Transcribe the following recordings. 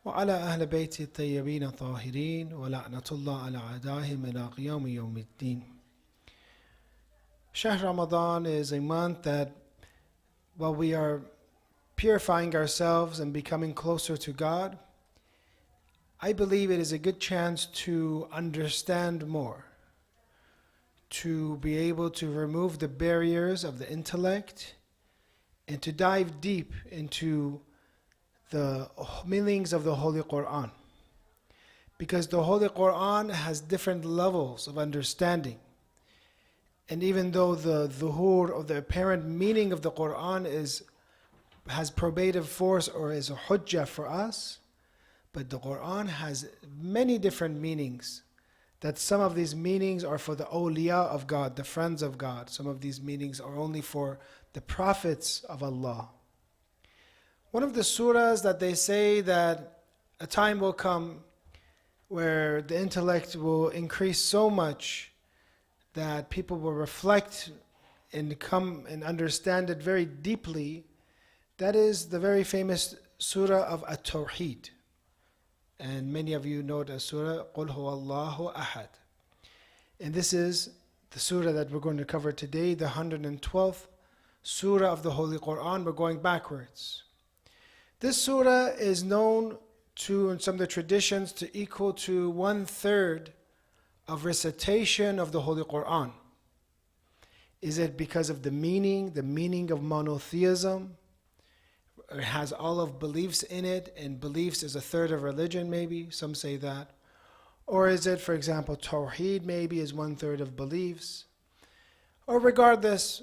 وعلى أهل بيت الطيبين الطاهرين ولعنة الله على أعدائهم إلى قيام يوم الدين. Shahr Ramadan is a month that while we are purifying ourselves and becoming closer to God, I believe it is a good chance to understand more, to be able to remove the barriers of the intellect and to dive deep into the meanings of the Holy Quran. Because the Holy Quran has different levels of understanding. And even though the dhuhur or the apparent meaning of the Quran has probative force or is a hujjah for us, but the Quran has many different meanings. That some of these meanings are for the awliya of God, the friends of God. Some of these meanings are only for the prophets of Allah. One of the surahs that they say that a time will come where the intellect will increase so much that people will reflect and come and understand it very deeply, that is the very famous surah of al-Tawheed. And many of you know the surah, قُلْ هُوَ اللَّهُ أَحَدٌ. And this is the surah that we're going to cover today, the 112th surah of the Holy Quran. We're going backwards. This surah is known to, in some of the traditions, to equal to 1/3 of recitation of the Holy Quran. Is it because of the meaning of monotheism? It has all of beliefs in it, and beliefs is 1/3 of religion, maybe, some say that. Or is it, for example, Tawheed maybe is 1/3 of beliefs? Or regardless,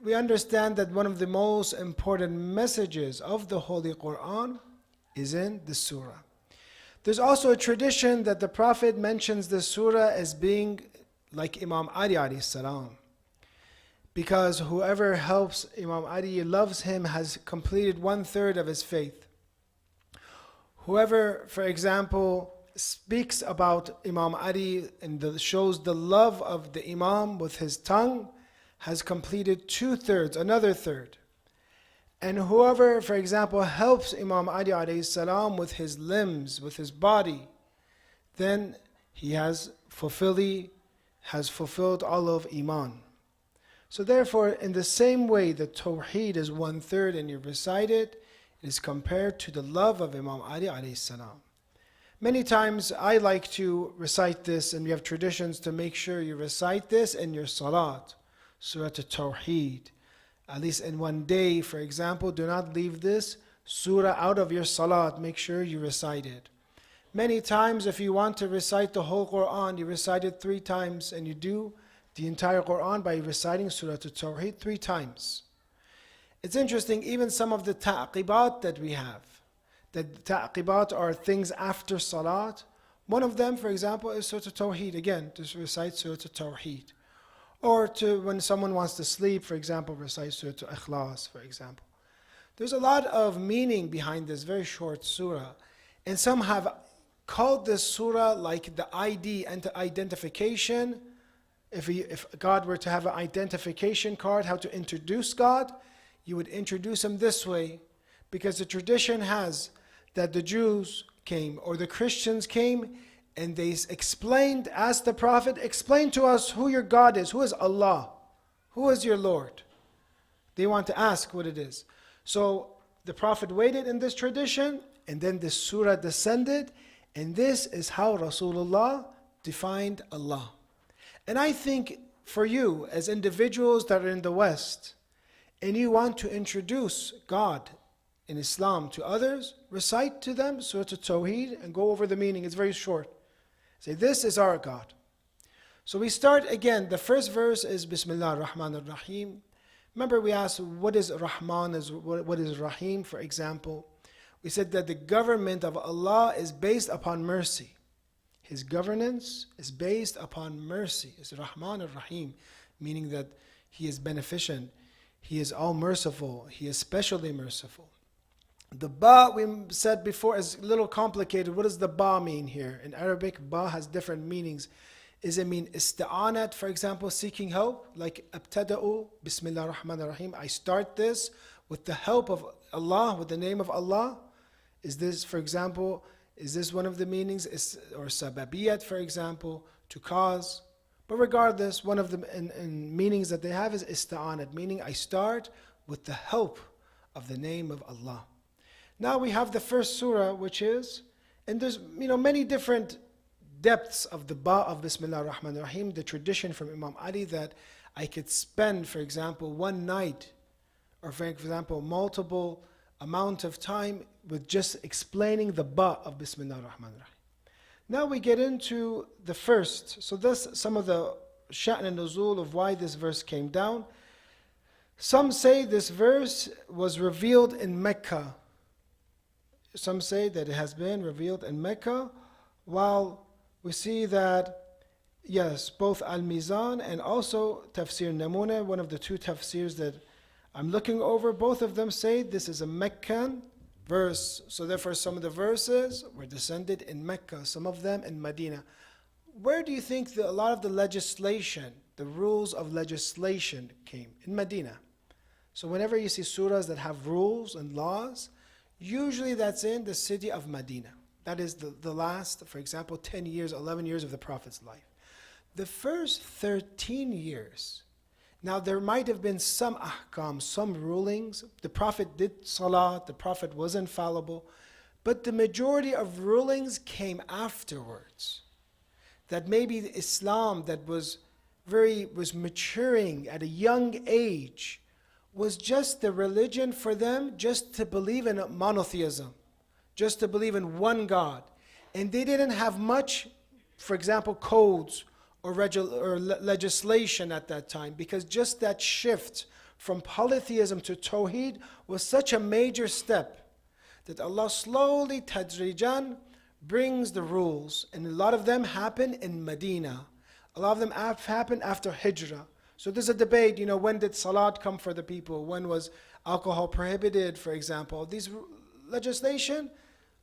we understand that one of the most important messages of the Holy Quran is in the surah. There's also a tradition that the Prophet mentions the surah as being like Imam Ali alayhi salam. Because whoever helps Imam Ali, loves him, has completed 1/3 of his faith. Whoever, for example, speaks about Imam Ali and shows the love of the Imam with his tongue, has completed 2/3, another third. And whoever, for example, helps Imam Ali alayhi salam with his limbs, with his body, then he has fulfilled all of Iman. So therefore, in the same way that Tawheed is 1/3 and you recite it, it is compared to the love of Imam Ali alayhi salam. Many times I like to recite this, and we have traditions to make sure you recite this in your salat, Surah Al-Tawheed. At least in one day, for example, do not leave this surah out of your salat. Make sure you recite it. Many times, if you want to recite the whole Quran, you recite it 3 times, and you do the entire Quran by reciting Surah Al-Tawheed 3 times. It's interesting, even some of the ta'qibat that we have, that ta'qibat are things after salat. One of them, for example, is Surah Al-Tawheed. Again, to recite Surah Al-Tawheed. Or to, when someone wants to sleep, for example, recite Surah Al-Ikhlas, for example. There's a lot of meaning behind this very short surah. And some have called this surah like the ID and the identification. If God were to have an identification card, how to introduce God, you would introduce him this way. Because the tradition has that the Jews came, or the Christians came, and they explained, asked the Prophet, explain to us who your God is. Who is Allah? Who is your Lord? They want to ask what it is. So the Prophet waited in this tradition, and then this surah descended, and this is how Rasulullah defined Allah. And I think for you, as individuals that are in the West, and you want to introduce God in Islam to others, recite to them Surah Al-Tawheed and go over the meaning. It's very short. Say, this is our God. So we start again. The first verse is Bismillah ar-Rahman ar-Rahim. Remember we asked what is Rahman, what is Rahim, for example. We said that the government of Allah is based upon mercy. His governance is based upon mercy. It's Rahman ar-Rahim, meaning that he is beneficent. He is all merciful. He is specially merciful. The ba, we said before, is a little complicated. What does the ba mean here? In Arabic, ba has different meanings. Does it mean ista'anat, for example, seeking help? Like abtada'u, Bismillah ar-Rahman ar-Rahim. I start this with the help of Allah, with the name of Allah. Is this, for example, is this one of the meanings? Or sababiyat, for example, to cause. But regardless, one of the in meanings that they have is ista'anat, meaning I start with the help of the name of Allah. Now we have the first surah, which is, and there's many different depths of the ba of Bismillah ar-Rahman ar-Rahim, the tradition from Imam Ali that I could spend, for example, one night, or for example, multiple amount of time with just explaining the ba of Bismillah ar-Rahman ar-Rahim. Now we get into the first. So that's some of the sha'n and nuzul of why this verse came down. Some say this verse was revealed in Mecca. Some say that it has been revealed in Mecca, while we see that, yes, both Al-Mizan and also Tafsir Namuna, one of the two tafsirs that I'm looking over, both of them say this is a Meccan verse. So therefore some of the verses were descended in Mecca, some of them in Medina. Where do you think a lot of the legislation, the rules of legislation came? In Medina. So whenever you see surahs that have rules and laws, usually that's in the city of Medina. That is the last, for example, 10 years, 11 years of the Prophet's life. The first 13 years, now there might have been some ahkam, some rulings. The Prophet did salat, the Prophet was infallible, but the majority of rulings came afterwards. That maybe the Islam that was maturing at a young age was just the religion for them, just to believe in monotheism, just to believe in one God. And they didn't have much, for example, codes or legislation at that time, because just that shift from polytheism to Tawheed was such a major step that Allah slowly, tadrijan, brings the rules. And a lot of them happen in Medina. A lot of them happen after Hijrah. So there's a debate, when did Salat come for the people? When was alcohol prohibited, for example? These legislation,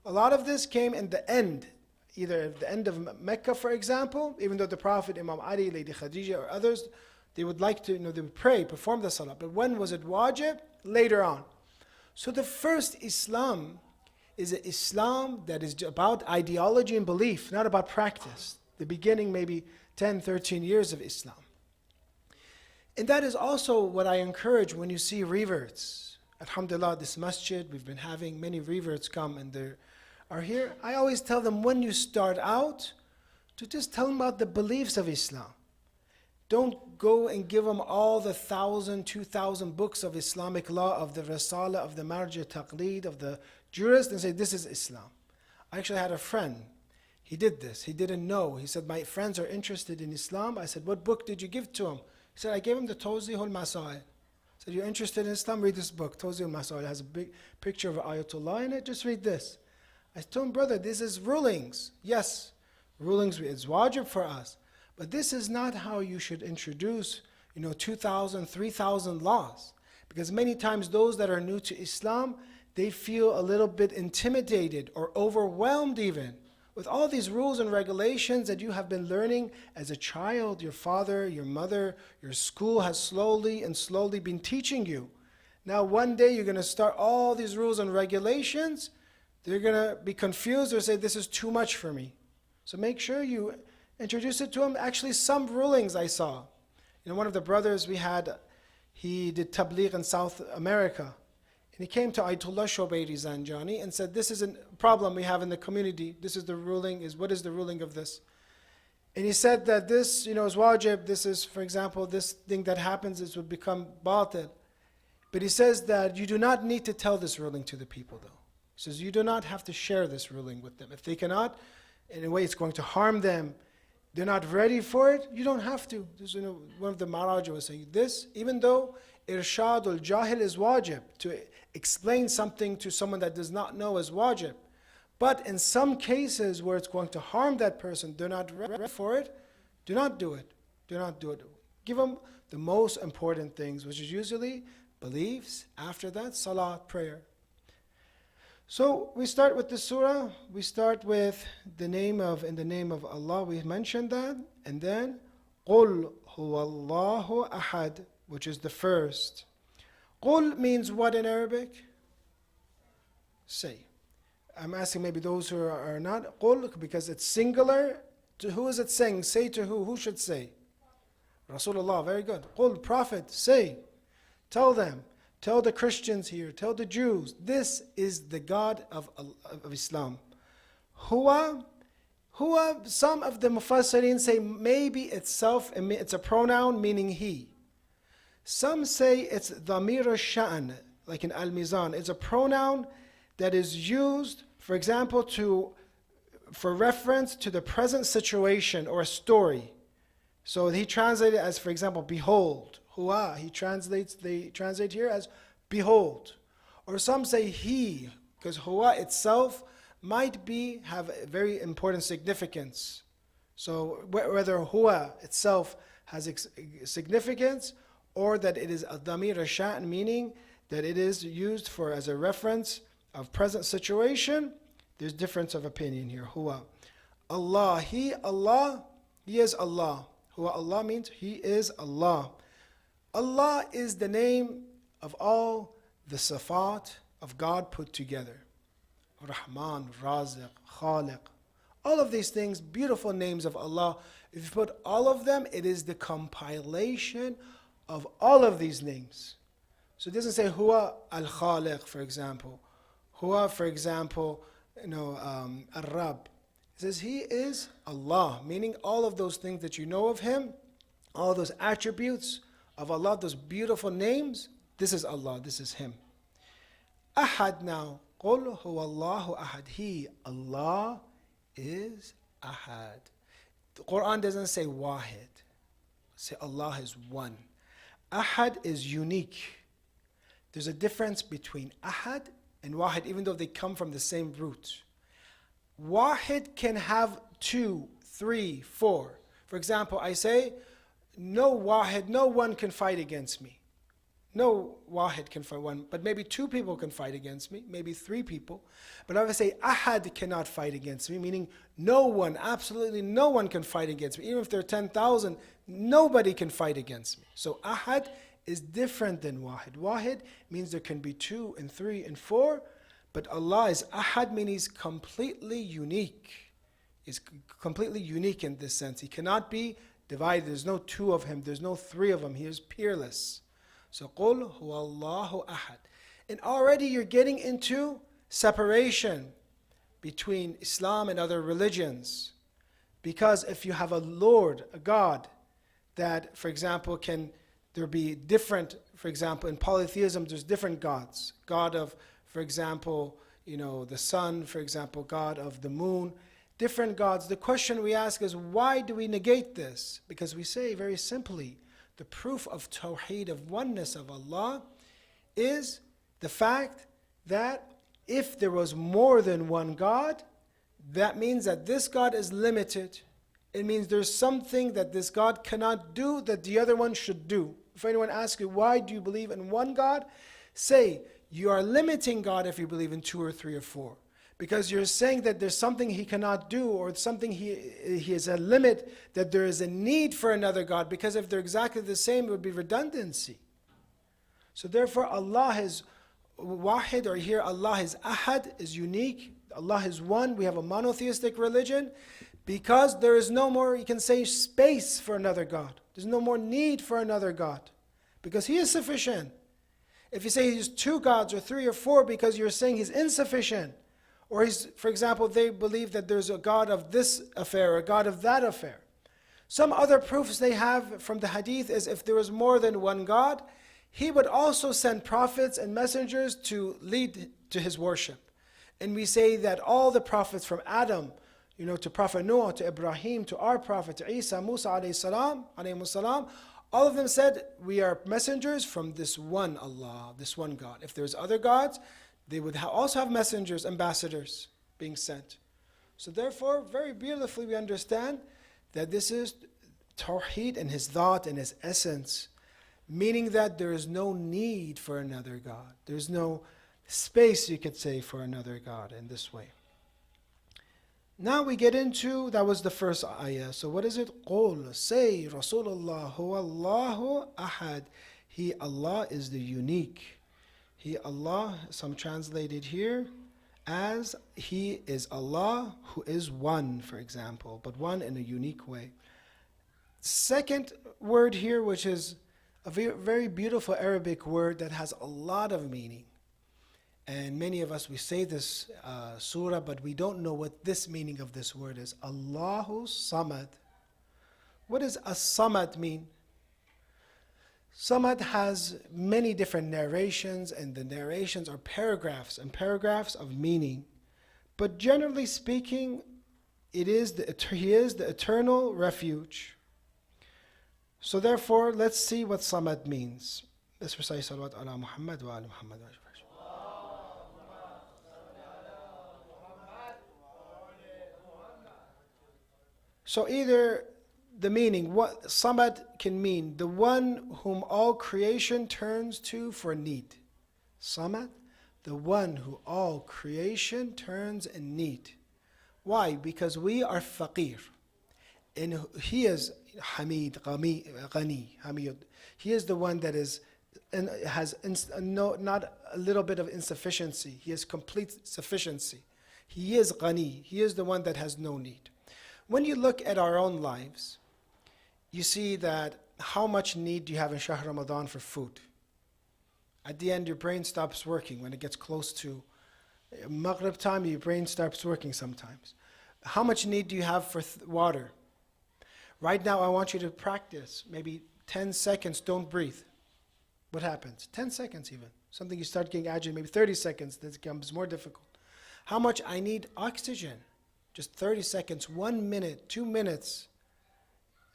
a lot of this came in the end, either at the end of Mecca, for example, even though the Prophet, Imam Ali, Lady Khadija, or others, they would like to, they would pray, perform the Salat. But when was it wajib? Later on. So the first Islam is an Islam that is about ideology and belief, not about practice. The beginning, maybe 10, 13 years of Islam. And that is also what I encourage when you see reverts. Alhamdulillah, this masjid, we've been having many reverts come and they are here. I always tell them when you start out, to just tell them about the beliefs of Islam. Don't go and give them all the 1,000, 2,000 books of Islamic law, of the Risala, of the Marja Taqleed, of the jurist, and say this is Islam. I actually had a friend. He did this. He didn't know. He said, my friends are interested in Islam. I said, what book did you give to him? He said, I gave him the Tawzih al-Masail. I said, you're interested in Islam? Read this book, Tawzih al-Masail. It has a big picture of Ayatollah in it. Just read this. I told him, brother, this is rulings. Yes, rulings is wajib for us. But this is not how you should introduce, 2,000, 3,000 laws. Because many times those that are new to Islam, they feel a little bit intimidated or overwhelmed even with all these rules and regulations that you have been learning as a child. Your father, your mother, your school has slowly been teaching you. Now one day you're going to start all these rules and regulations. They're going to be confused or say, this is too much for me. So make sure you introduce it to them. Actually, some rulings I saw. One of the brothers we had, he did tabligh in South America. And he came to Ayatollah Shobairi Zanjani and said, this is a problem we have in the community. This is the ruling, what is the ruling of this? And he said that this, is wajib. This is, for example, this thing that happens, this would become batil. But he says that you do not need to tell this ruling to the people, though. He says you do not have to share this ruling with them. If they cannot, in a way it's going to harm them, they're not ready for it, you don't have to. This, one of the Maraj was saying this, even though irshad al-jahil is wajib, to explain something to someone that does not know is wajib. But in some cases where it's going to harm that person, they're not ready for it, do not do it. Do not do it. Give them the most important things, which is usually beliefs, after that, salat, prayer. So we start with the surah, we start with in the name of Allah, we mentioned that, and then قُلْ هُوَ اللَّهُ أَحَدٌ, which is the first. قُلْ means what in Arabic? Say. I'm asking maybe those who are not, قُل, because it's singular. To who is it saying? Say to who? Who should say? Rasulullah, very good. قُل, Prophet, say. Tell them. Tell the Christians here. Tell the Jews. This is the God of Islam. Huwa, some of the Mufassirin say maybe itself, it's a pronoun meaning he. Some say it's dhamir al-sha'n, like in al-mizan. It's a pronoun that is used, for example, for reference to the present situation or a story. So he translated as, for example, behold. Huwa, they translate here as behold. Or some say he, because huwa itself might have a very important significance. So whether huwa itself has significance, or that it is a dhamir al-sha'n, meaning that it is used as a reference of present situation, there's difference of opinion here. Huwa. Allah, He is Allah. Huwa Allah means He is Allah. Allah is the name of all the sifat of God put together. Rahman, Raziq, Khaliq. All of these things, beautiful names of Allah. If you put all of them, it is the compilation of all of these names. So it doesn't say Huwa al-Khaliq, for example. Huwa, for example, Ar-Rab. It says He is Allah, meaning all of those things that you know of Him, all those attributes of Allah, those beautiful names, this is Allah, this is Him. Ahad now. قُلْ هُوَ اللَّهُ أَحَدٌ. He, Allah, is Ahad. The Quran doesn't say Wahid. Say Allah is one. Ahad is unique. There's a difference between Ahad and Wahid, even though they come from the same root. Wahid can have 2, 3, 4. For example, I say, no Wahid, no one can fight against me. No Wahid can fight one, but maybe 2 people can fight against me, maybe 3 people. But if I say Ahad cannot fight against me, meaning no one, absolutely no one can fight against me. Even if there are 10,000, nobody can fight against me. So Ahad is different than Wahid. Wahid means there can be 2 and 3 and 4, but Allah is Ahad, meaning He's completely unique. He's completely unique in this sense. He cannot be divided. There's no 2 of Him. There's no 3 of Him. He is peerless. So قُلْ هُوَ اللَّهُ أَحَدٌ. And already you're getting into separation between Islam and other religions. Because if you have a Lord, a God, that, for example, there be different, for example, in polytheism, there's different gods. God of, for example, the sun, for example, God of the moon, different gods. The question we ask is, why do we negate this? Because we say very simply, the proof of Tawheed, of oneness of Allah, is the fact that if there was more than one God, that means that this God is limited. It means there's something that this God cannot do that the other one should do. If anyone asks you, why do you believe in one God? Say, you are limiting God if you believe in 2 or 3 or 4. Because you're saying that there's something He cannot do, or something He is a limit, that there is a need for another God. Because if they're exactly the same, it would be redundancy. So therefore Allah is Wahid, or here Allah is Ahad, is unique. Allah is one. We have a monotheistic religion. Because there is no more, you can say, space for another God. There's no more need for another God. Because He is sufficient. If you say He's 2 gods or 3 or 4, because you're saying He's insufficient. Or for example, they believe that there's a God of this affair, or a God of that affair. Some other proofs they have from the hadith is if there was more than one God, He would also send prophets and messengers to lead to His worship. And we say that all the prophets from Adam, to Prophet Noah, to Ibrahim, to our Prophet, to Isa, Musa alayhi salam, all of them said, we are messengers from this one Allah, this one God. If there's other gods, they would also have messengers, ambassadors being sent. So therefore, very beautifully we understand that this is Tawheed in His thought and His essence, meaning that there is no need for another God. There's no space, you could say, for another God in this way. Now we get into, that was the first ayah. So what is it? قُلْ, say, Rasulullah, huwa Allahu ahad. He, Allah, is the unique. He, Allah, some translated here as He is Allah who is one, for example, but one in a unique way. Second word here, which is a very beautiful Arabic word that has a lot of meaning. And many of us, we say this surah, but we don't know what this meaning of this word is. Allahu Samad. What does as-Samad mean? Samad has many different narrations, and the narrations are paragraphs and paragraphs of meaning. But generally speaking, He is the eternal refuge. So therefore, let's see what Samad means. Let's recite Salawat ala Muhammad wa ala Muhammad. So either the meaning, what Samad can mean, the one whom all creation turns to for need. Samad, the one who all creation turns in need. Why? Because we are faqir. And He is Hamid, Ghani, Hamid. He is the one that is has not a little bit of insufficiency. He has complete sufficiency. He is Ghani. He is the one that has no need. When you look at our own lives, you see that how much need do you have in Shahr Ramadan for food? At the end, your brain stops working. When it gets close to Maghrib time, your brain stops working sometimes. How much need do you have for water? Right now, I want you to practice. Maybe 10 seconds, don't breathe. What happens? 10 seconds even. Something you start getting agitated, maybe 30 seconds, that becomes more difficult. How much I need oxygen? Just 30 seconds, 1 minute, 2 minutes,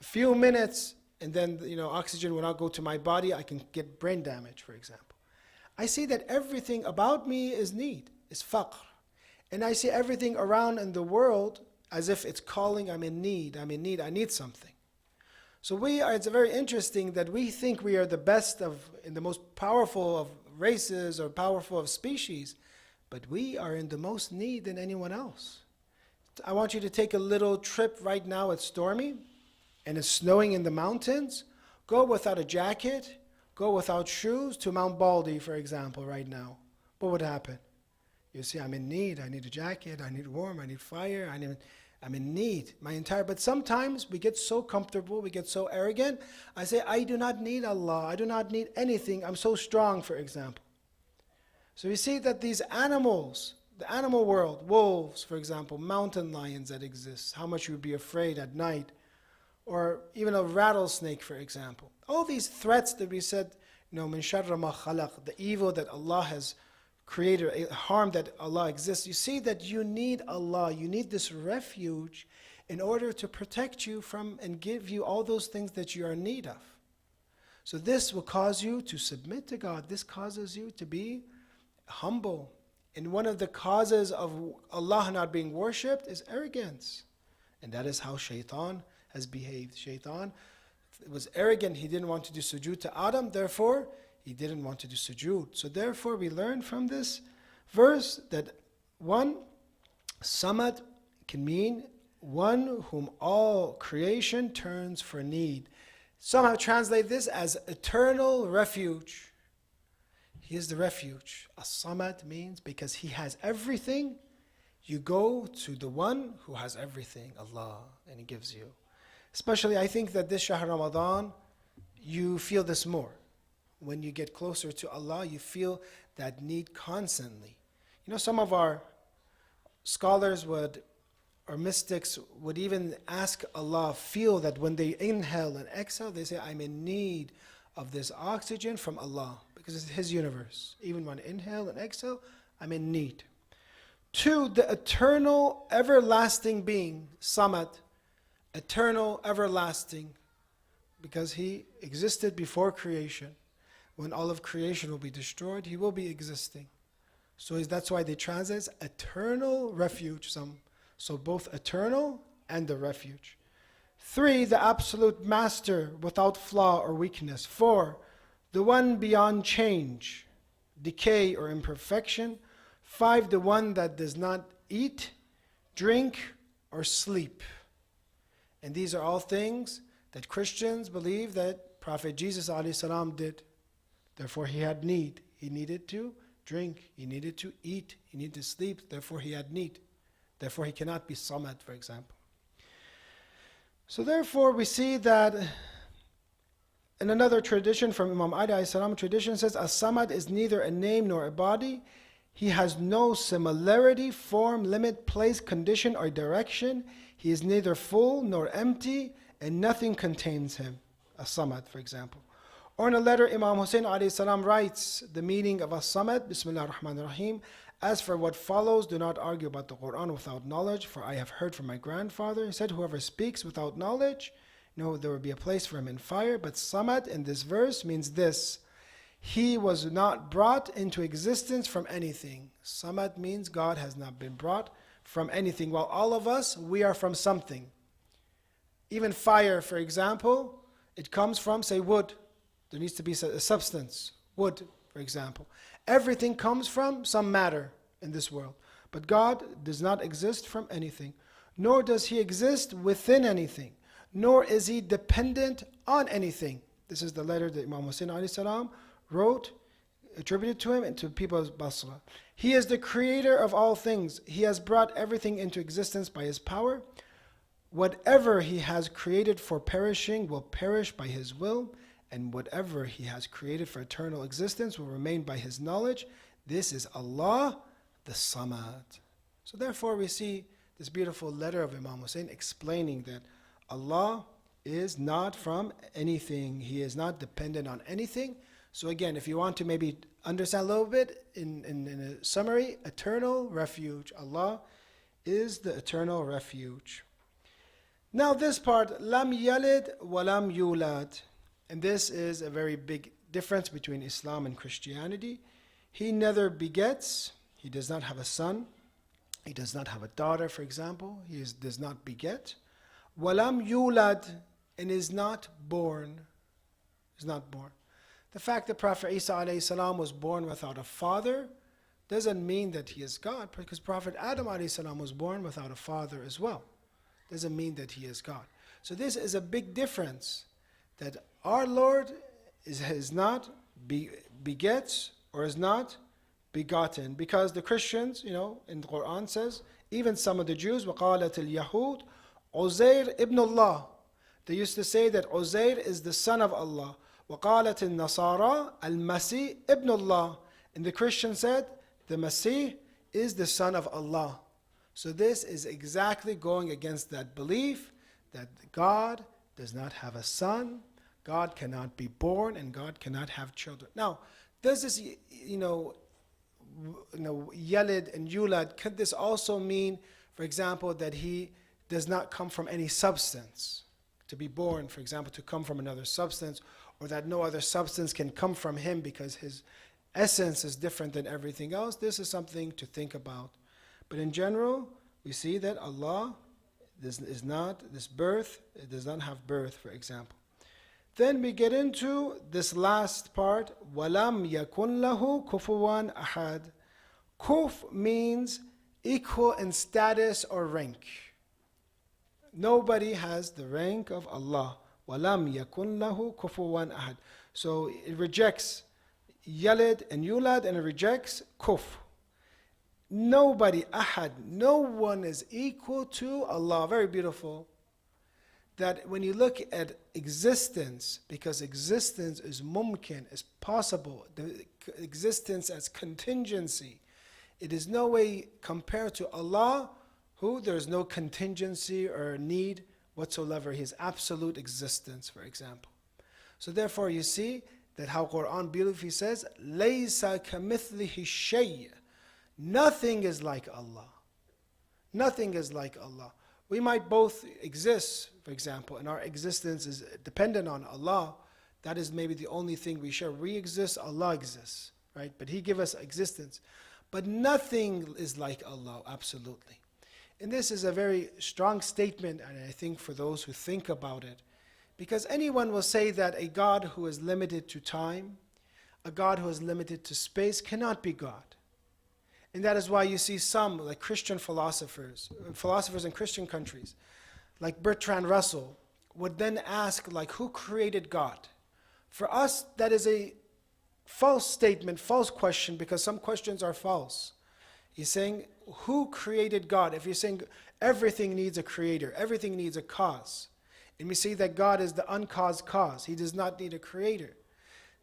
a few minutes, and then oxygen will not go to my body. I can get brain damage, for example. I see that everything about me is need, is faqr. And I see everything around in the world as if it's calling, I'm in need, I need something. So it's very interesting that we think we are the best in the most powerful of races or powerful of species, but we are in the most need than anyone else. I want you to take a little trip right now. It's stormy and it's snowing in the mountains. Go without a jacket, go without shoes to Mount Baldy, for example, right now. What would happen? You see, I'm in need. I need a jacket. I need warm. I need fire. I'm in need. But sometimes we get so comfortable. We get so arrogant. I say, I do not need Allah. I do not need anything. I'm so strong, for example. So you see that these animals, the animal world, wolves, for example, mountain lions that exist, how much you would be afraid at night, or even a rattlesnake, for example. All these threats that we said, min sharra ma khalaq, the evil that Allah has created, harm that Allah exists. You see that you need Allah, you need this refuge in order to protect you from and give you all those things that you are in need of. So this will cause you to submit to God. This causes you to be humble. And one of the causes of Allah not being worshipped is arrogance. And that is how Shaitan has behaved. Shaitan was arrogant. He didn't want to do sujood to Adam. Therefore, he didn't want to do sujood. So therefore, we learn from this verse that one, Samad can mean one whom all creation turns for need. Some have translated this as eternal refuge. He is the refuge. As-Samad means because He has everything, you go to the one who has everything, Allah, and He gives you. Especially, I think that this Shahr Ramadan, you feel this more. When you get closer to Allah, you feel that need constantly. Some of our scholars or mystics would even ask Allah, feel that when they inhale and exhale, they say, I'm in need of this oxygen from Allah, because it's His universe. Even when I inhale and exhale, I'm in need. 2, the eternal, everlasting being, Samad, eternal, everlasting, because He existed before creation. When all of creation will be destroyed, He will be existing. So that's why they translate eternal refuge. So both eternal and the refuge. 3, the absolute master without flaw or weakness. 4, the one beyond change, decay, or imperfection. 5, the one that does not eat, drink, or sleep. And these are all things that Christians believe that Prophet Jesus ﷺ did. Therefore, He had need. He needed to drink, he needed to eat, he needed to sleep, therefore he had need. Therefore he cannot be Samad, for example. So therefore we see that in another tradition from Imam Ali alayhi salam, tradition says, As-Samad is neither a name nor a body. He has no similarity, form, limit, place, condition, or direction. He is neither full nor empty, and nothing contains him. As-Samad, for example. Or in a letter, Imam Hussein alayhi salam writes the meaning of As-Samad, Bismillah ar-Rahman ar-Rahim. As for what follows, do not argue about the Quran without knowledge, for I have heard from my grandfather. He said, whoever speaks without knowledge, there will be a place for him in fire. But Samad in this verse means this: he was not brought into existence from anything. Samad means God has not been brought from anything, while all of us, we are from something. Even fire, for example, it comes from, say, wood. There needs to be a substance, wood, for example. Everything comes from some matter in this world. But God does not exist from anything, nor does he exist within anything, nor is he dependent on anything. This is the letter that Imam Hussein alayhi salam wrote, attributed to him and to people of Basra. He is the creator of all things. He has brought everything into existence by his power. Whatever he has created for perishing will perish by his will, and whatever he has created for eternal existence will remain by his knowledge. This is Allah, the Samad. So therefore we see this beautiful letter of Imam Hussein explaining that Allah is not from anything. He is not dependent on anything. So again, if you want to maybe understand a little bit in a summary, eternal refuge. Allah is the eternal refuge. Now this part, lam yalid wa lam yulad. And this is a very big difference between Islam and Christianity. He neither begets, he does not have a son, he does not have a daughter, for example. He does not beget. Walam yulad, and is not born. Is not born. The fact that Prophet Isa alayhi salam was born without a father doesn't mean that he is God, because Prophet Adam alayhi salam was born without a father as well. Doesn't mean that he is God. So this is a big difference, that our Lord is not begets or is not begotten. Because the Christians, in the Quran says, even some of the Jews, وَقَالَتِ الْيَهُودِ Uzair ibn Allah. They used to say that Uzair is the son of Allah. وَقَالَتِ النَّصَارَى الْمَسِيح ibn Allah. And the Christian said, the Masih is the son of Allah. So this is exactly going against that belief that God does not have a son, God cannot be born, and God cannot have children. Now, does this, Yalid and Yulad, could this also mean, for example, that he does not come from any substance? To be born, for example, to come from another substance, or that no other substance can come from him because his essence is different than everything else. This is something to think about. But in general, we see that Allah is not this birth, it does not have birth, for example. Then we get into this last part, وَلَمْ يَكُنْ لَهُ كُفُوًا أَحَدٌ. Kuf means equal in status or rank. Nobody has the rank of Allah. وَلَمْ يَكُنْ لَهُ كُفُوًا أَحَدٌ. So it rejects Yalid and Yulad, and it rejects Kuf. Nobody, Ahad, no one is equal to Allah. Very beautiful. That when you look at existence, because existence is mumkin, is possible, the existence as contingency, it is no way compared to Allah, who there is no contingency or need whatsoever. His absolute existence, for example. So therefore you see that how Quran beautifully says, لَيْسَ كَمِثْلِهِ شَيْءٍ. Nothing is like Allah. Nothing is like Allah. We might both exist, for example, and our existence is dependent on Allah. That is maybe the only thing we share. We exist, Allah exists, right? But He gives us existence. But nothing is like Allah, absolutely. And this is a very strong statement, and I think for those who think about it, because anyone will say that a God who is limited to time, a God who is limited to space, cannot be God. And that is why you see some, like Christian philosophers in Christian countries, like Bertrand Russell, would then ask, like, who created God? For us, that is a false statement, false question, because some questions are false. He's saying, who created God? If you're saying everything needs a creator, everything needs a cause, and we see that God is the uncaused cause, he does not need a creator,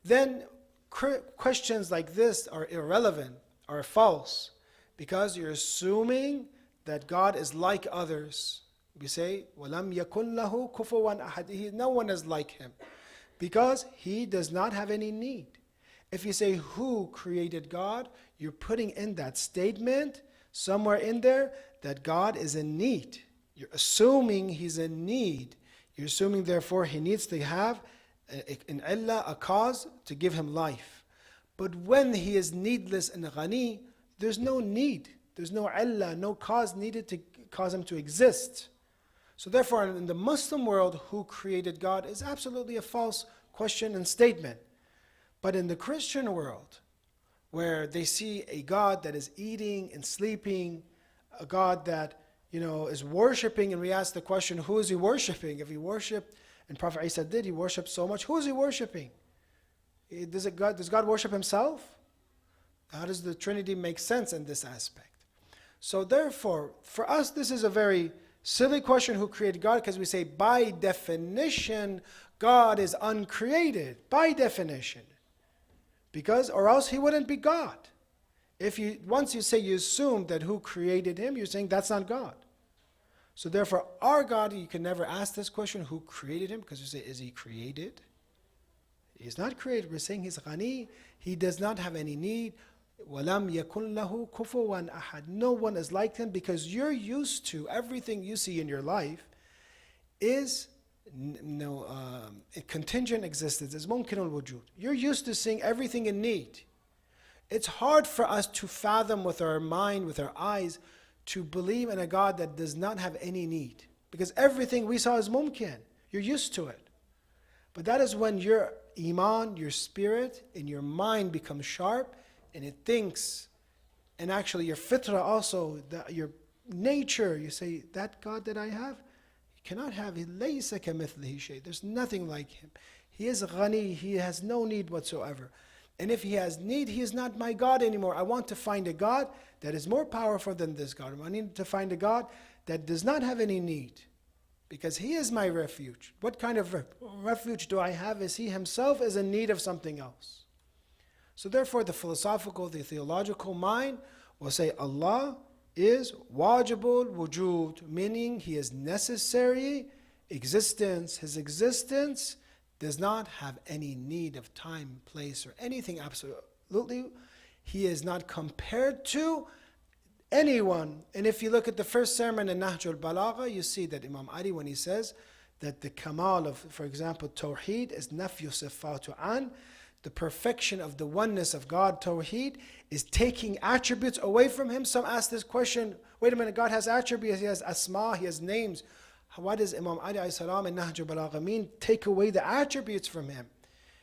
then questions like this are irrelevant, are false, because you're assuming that God is like others. We say, وَلَمْ يَكُنْ لَهُ كُفُوًا أَحَدٌ. No one is like him, because he does not have any need. If you say, who created God, you're putting in that statement, somewhere in there, that God is in need. You're assuming he's in need. You're assuming, therefore, he needs to have an illah, a cause, to give him life. But when he is needless and ghani, there's no need. There's no illah, no cause needed to cause him to exist. So therefore, in the Muslim world, who created God is absolutely a false question and statement. But in the Christian world, where they see a God that is eating and sleeping, a God that, is worshiping, and we ask the question, who is he worshiping? If he worshiped, and Prophet Isa did, he worshipped so much, who is he worshiping? Does God worship himself? How does the Trinity make sense in this aspect? So therefore, for us, this is a very silly question, who created God, because we say, by definition, God is uncreated, by definition. Because, or else he wouldn't be God. Once you say, you assume that who created him, you're saying that's not God. So therefore, our God, you can never ask this question, who created him? Because you say, is he created? He's not created. We're saying he's ghani. He does not have any need. وَلَمْ يَكُنْ لَهُ كُفُوًا أَحَدٌ. No one is like him, because you're used to, everything you see in your life is a contingent existence, is mumkin al-wujud. You're used to seeing everything in need. It's hard for us to fathom with our mind, with our eyes, to believe in a God that does not have any need. Because everything we saw is mumkin. You're used to it. But that is when your iman, your spirit, and your mind becomes sharp, and it thinks, and actually your fitrah also, your nature, you say, that God that I have, cannot have. لَيْسَ كَمِثْلِهِ شَيْءٍ. There's nothing like him. He is ghani. He has no need whatsoever. And if he has need, he is not my God anymore. I want to find a God that is more powerful than this God. I need to find a God that does not have any need, because he is my refuge. What kind of refuge do I have? Is he himself is in need of something else? So therefore, the philosophical, the theological mind will say Allah is wajibul wujud, meaning he is necessary existence. His existence does not have any need of time, place, or anything absolutely. He is not compared to anyone. And if you look at the first sermon in Nahj al-Balagha, you see that Imam Ali, when he says that the kamal of, for example, Tawheed is nafyu sifatu an, the perfection of the oneness of God, Tawheed, is taking attributes away from him. Some ask this question, wait a minute, God has attributes, he has asma, he has names. Why does Imam Ali alayhi salam in Nahj al-Balagha mean take away the attributes from him?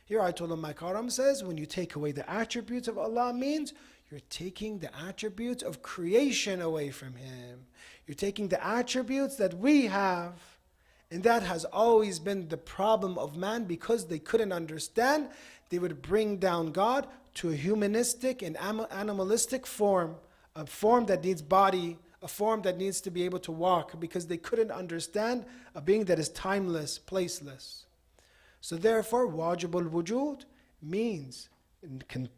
Here Ayatollah Makaram says, when you take away the attributes of Allah, means you're taking the attributes of creation away from him. You're taking the attributes that we have. And that has always been the problem of man, because they couldn't understand. They would bring down God to a humanistic and animalistic form, a form that needs body, a form that needs to be able to walk, because they couldn't understand a being that is timeless, placeless. So therefore, wajibul wujud means,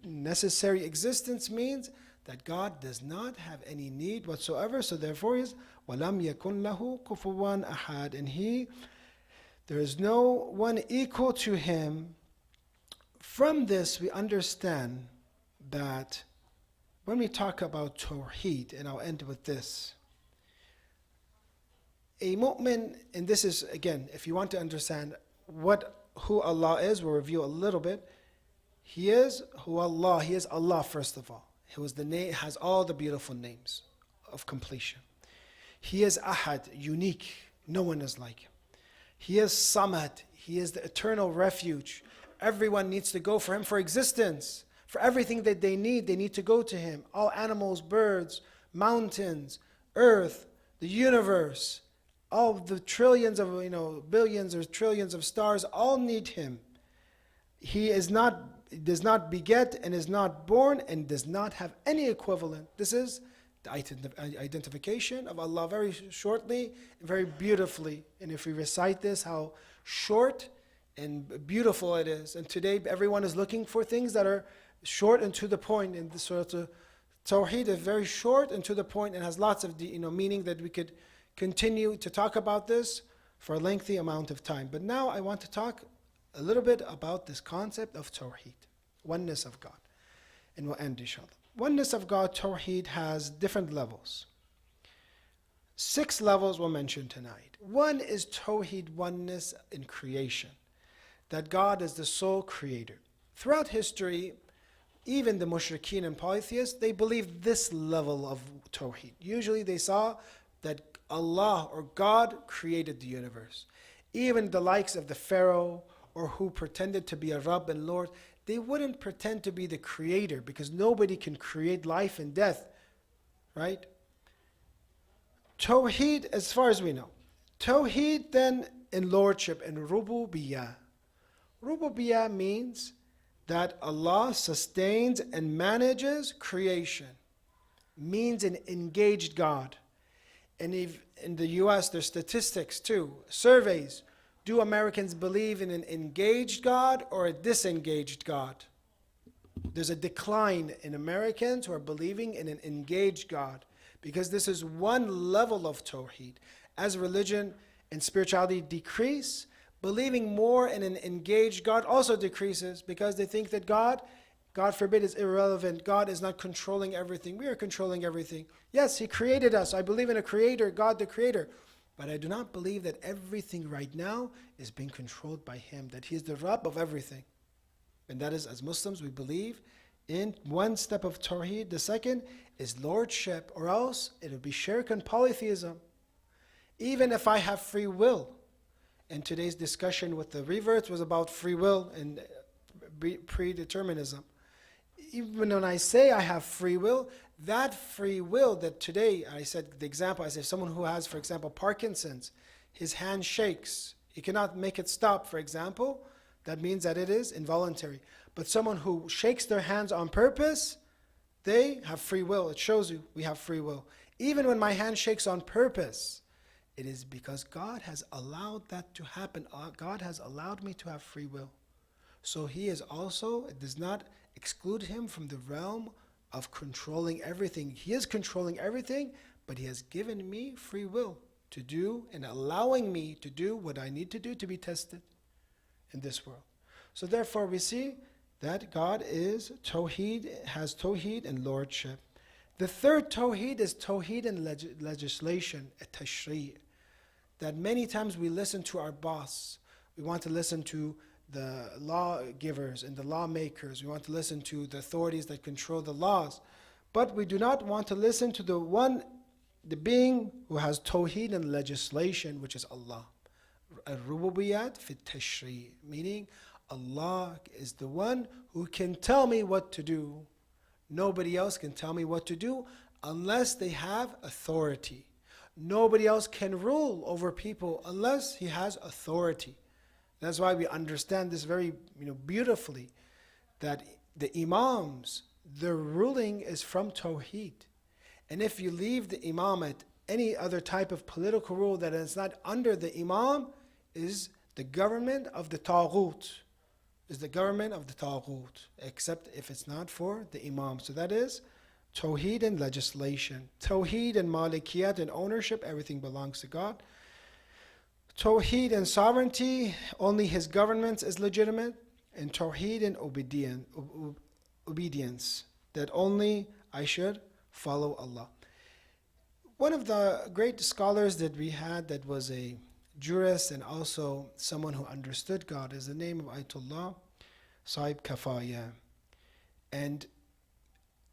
necessary existence means that God does not have any need whatsoever. So therefore, he is وَلَمْ يَكُنْ لَهُ كُفُوًا أَحَدٌ. And there is no one equal to him. From this, we understand that when we talk about Tawheed, and I'll end with this, a mu'min, and this is, again, if you want to understand who Allah is, we'll review a little bit. He is who Allah, he is Allah first of all. He was the name, has all the beautiful names of completion. He is Ahad, unique, no one is like him. He is Samad, he is the eternal refuge. Everyone needs to go for him for existence. For everything that they need to go to him. All animals, birds, mountains, earth, the universe, all the trillions of, billions or trillions of stars, all need him. He is not beget and is not born and does not have any equivalent. This is the identification of Allah very shortly and very beautifully. And if we recite this, how short and beautiful it is. And today everyone is looking for things that are short and to the point. And the Surah Tawheed is very short and to the point and has lots of meaning that we could continue to talk about this for a lengthy amount of time. But now I want to talk a little bit about this concept of Tawheed, oneness of God. And we'll end inshallah. Oneness of God, Tawheed, has different levels. 6 levels we'll mention tonight. One is Tawheed, oneness in creation, that God is the sole creator. Throughout history, even the mushrikeen and polytheists, they believed this level of Tawheed. Usually they saw that Allah or God created the universe. Even the likes of the Pharaoh or who pretended to be a Rabb and Lord, they wouldn't pretend to be the creator because nobody can create life and death, right? Tawheed, as far as we know. Tawheed then in lordship and rububiyyah. Rububiyyah means that Allah sustains and manages creation. Means an engaged God. And if in the US, there's statistics too, surveys. Do Americans believe in an engaged God or a disengaged God? There's a decline in Americans who are believing in an engaged God because this is one level of Tawheed. As religion and spirituality decrease, believing more in an engaged God also decreases because they think that God forbid, is irrelevant. God is not controlling everything. We are controlling everything. Yes, He created us. I believe in a creator, God the creator. But I do not believe that everything right now is being controlled by Him, that He is the Rabb of everything. And that is, as Muslims, we believe in one step of Tawheed. The second is lordship, or else it will be shirk and polytheism. Even if I have free will, and today's discussion with the reverts was about free will and predeterminism. Even when I say I have free will, that free will that today, I said the example, I said someone who has, for example, Parkinson's, his hand shakes, he cannot make it stop, for example, that means that it is involuntary. But someone who shakes their hands on purpose, they have free will. It shows you we have free will. Even when my hand shakes on purpose, it is because God has allowed that to happen. God has allowed me to have free will. So He is also, it does not exclude Him from the realm of controlling everything. He is controlling everything, but He has given me free will to do and allowing me to do what I need to do to be tested in this world. So therefore we see that God is Tawheed, has Tawheed and lordship. The third Tawheed is Tawheed and legislation, a tashri'. That many times we listen to our boss. We want to listen to the lawgivers and the lawmakers. We want to listen to the authorities that control the laws. But we do not want to listen to the being who has Tawheed and legislation, which is Allah. Al-Rububiyyat fi tashri', meaning Allah is the one who can tell me what to do. Nobody else can tell me what to do unless they have authority. Nobody else can rule over people unless He has authority. That's why we understand this very beautifully, that the Imams, their ruling is from Tawheed. And if you leave the Imam at any other type of political rule that is not under the Imam, is the government of the Taghut. Is the government of the Taghut, except if it's not for the Imam. So that is Tawheed and legislation. Tawheed and Malikiyat and ownership, everything belongs to God. Tawheed and sovereignty, only His government is legitimate. And Tawheed and obedience, that only I should follow Allah. One of the great scholars that we had that was a jurist and also someone who understood God is the name of Ayatollah Sahib Kafaya. And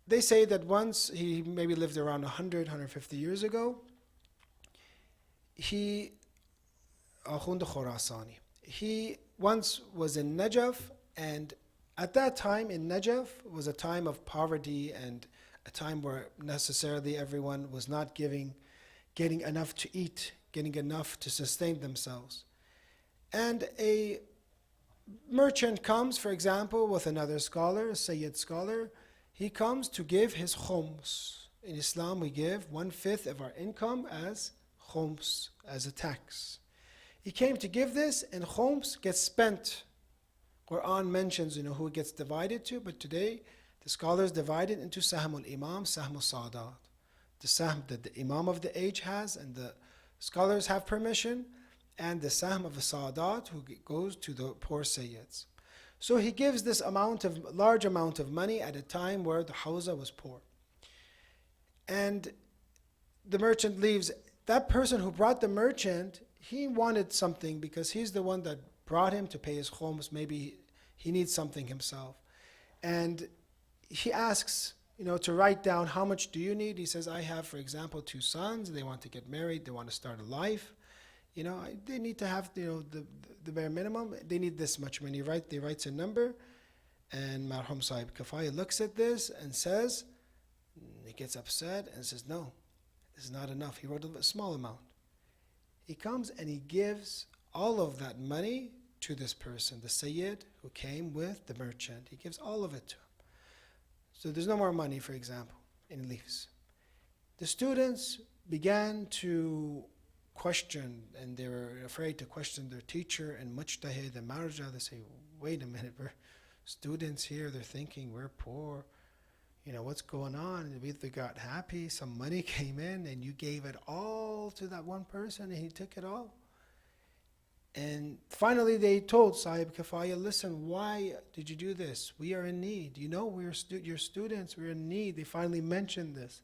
they say that once, he maybe lived around 100, 150 years ago, he once was in Najaf, and at that time in Najaf was a time of poverty and a time where necessarily everyone was not getting enough to eat, getting enough to sustain themselves. And a merchant comes, for example, with another scholar, a Sayyid scholar. He comes to give his khums. In Islam, we give 1/5 of our income as khums, as a tax. He came to give this, and khums gets spent. Quran mentions, who it gets divided to, but today the scholars divide it into Sahmul Imam, Sahmul Sadat. The Sahm that the Imam of the age has, and the scholars have permission, and the Sahm of the Sadat, who goes to the poor Sayyids. So he gives this large amount of money at a time where the Hawza was poor. And the merchant leaves. That person who brought the merchant, he wanted something because he's the one that brought him to pay his khums. Maybe he needs something himself. And he asks, to write down, how much do you need? He says, I have, for example, 2 sons. They want to get married. They want to start a life. They need to have, the bare minimum. They need this much money. They writes a number. And Marhum Sahib Kafaya looks at this and says, he gets upset and says, no, this is not enough. He wrote a small amount. He comes and he gives all of that money to this person, the Sayyid who came with the merchant. He gives all of it to him. So there's no more money, for example, and he leaves. The students began to question, and they were afraid to question their teacher and mujtahid and marja. They say, wait a minute, we're students here. They're thinking we're poor. What's going on? And they got happy. Some money came in, and you gave it all to that one person, and he took it all. And finally they told Sahib Kafaya, listen, why did you do this? We are in need. We're your students. We're in need. They finally mentioned this.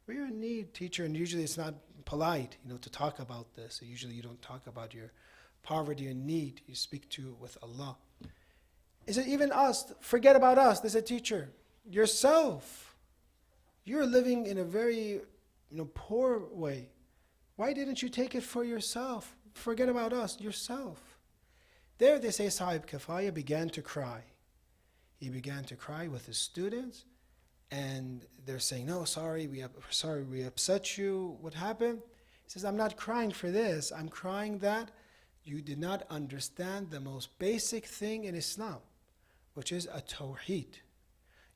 We're in need, teacher. And usually it's not polite, to talk about this. So usually you don't talk about your poverty and need. You speak with Allah. He said, even us, forget about us. They said, teacher, yourself. You're living in a very poor way. Why didn't you take it for yourself? Forget about us, yourself. There they say Sahib Kafaya began to cry. He began to cry with his students, and they're saying, no, sorry, we upset you. What happened? He says, I'm not crying for this. I'm crying that you did not understand the most basic thing in Islam, which is al-Tawheed.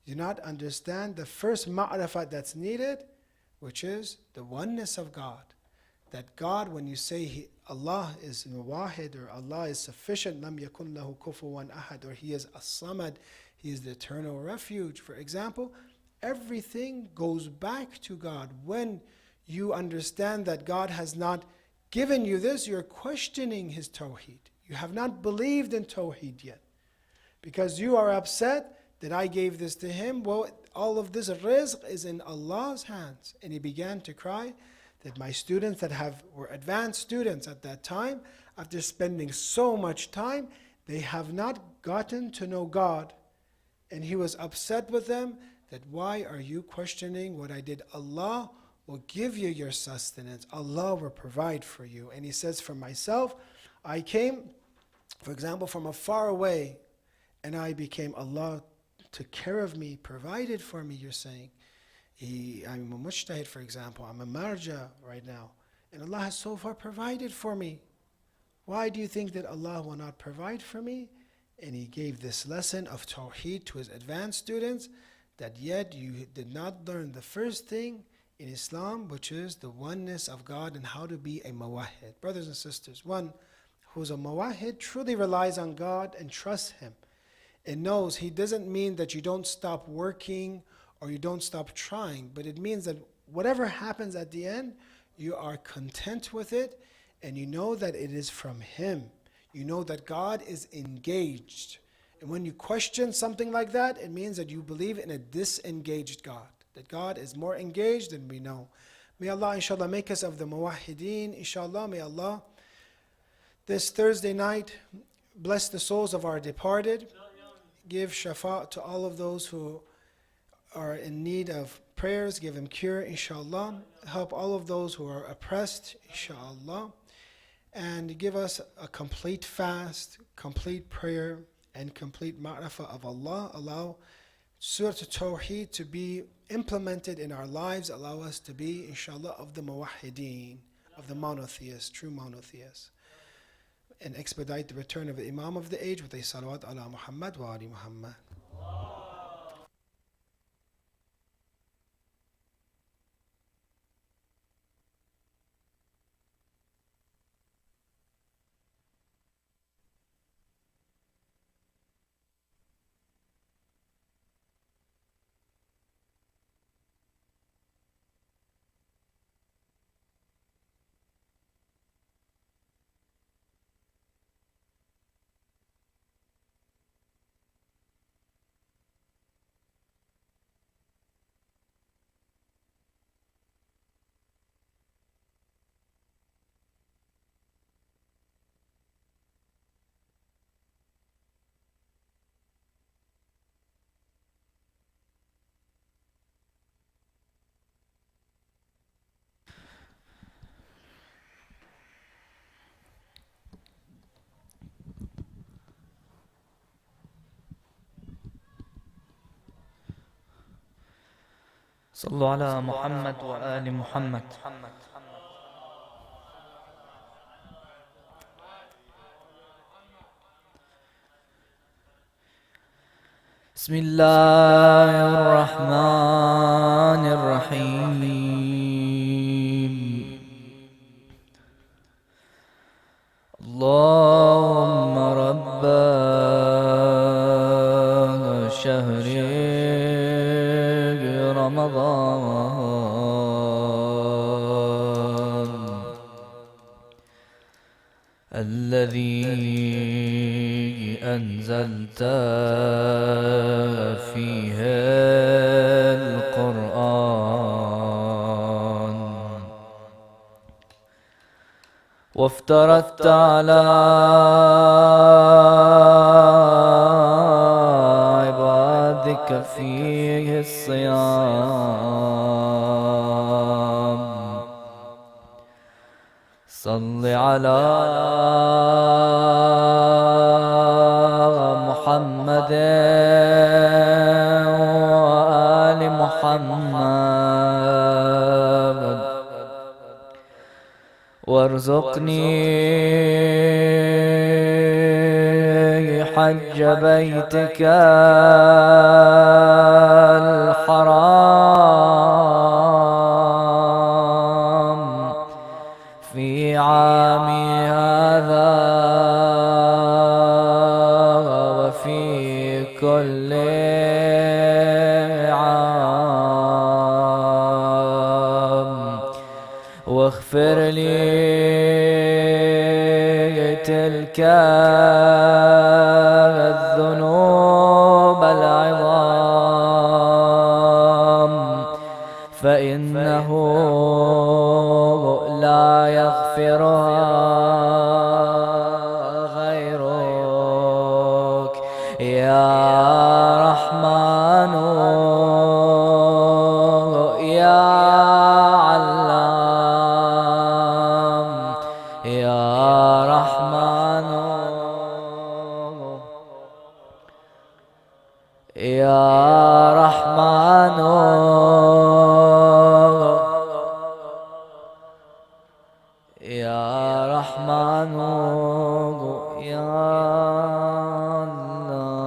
You do not understand the first ma'rifat that's needed, which is the oneness of God. That God, when you say Allah is wahid, or Allah is sufficient, lam yakun lahu kufuwan ahad, or He is as-samad, He is the eternal refuge. For example, everything goes back to God. When you understand that God has not given you this, you're questioning His Tawheed. You have not believed in Tawheed yet. Because you are upset that I gave this to him. Well, all of this rizq is in Allah's hands. And he began to cry that my students that were advanced students at that time, after spending so much time, they have not gotten to know God. And he was upset with them that why are you questioning what I did? Allah will give you your sustenance. Allah will provide for you. And he says, for myself, I came, for example, from a far away, and I became, Allah took care of me, provided for me, you're saying. I'm a mujtahid, for example. I'm a marja right now. And Allah has so far provided for me. Why do you think that Allah will not provide for me? And he gave this lesson of Tawheed to his advanced students, that yet you did not learn the first thing in Islam, which is the oneness of God and how to be a mawahid. Brothers and sisters, one who's a mawahid truly relies on God and trusts Him. It knows He doesn't mean that you don't stop working or you don't stop trying, but it means that whatever happens at the end, you are content with it, and you know that it is from Him. You know that God is engaged. And when you question something like that, it means that you believe in a disengaged God, that God is more engaged than we know. May Allah, inshallah, make us of the muwahideen. Inshallah, may Allah, this Thursday night, bless the souls of our departed. Give shafa to all of those who are in need of prayers. Give them cure, inshallah. Help all of those who are oppressed, inshallah. And give us a complete fast, complete prayer, and complete ma'rifah of Allah. Allow Surah Tawheed to be implemented in our lives. Allow us to be, inshallah, of the muwahideen, of the monotheists, true monotheists. and expedite the return of the Imam of the age with a salawat ala Muhammad wa ali Muhammad. صلوا على محمد وآل محمد. بسم الله الرحمن الرحيم. اللهم رب شهر رمضان الذي أنزلت فيه القرآن وافترضت على عبادك فيه الصيام. صل على محمد وآل محمد وارزقني حج بيتك الحرام في عامي هذا وفي كل عام واغفر لي تلك الذنوب العظام فإنه لا يغفرها غيرك يا رحمن يا علام يا رحمن يا رحمن يا رحمن يا الله.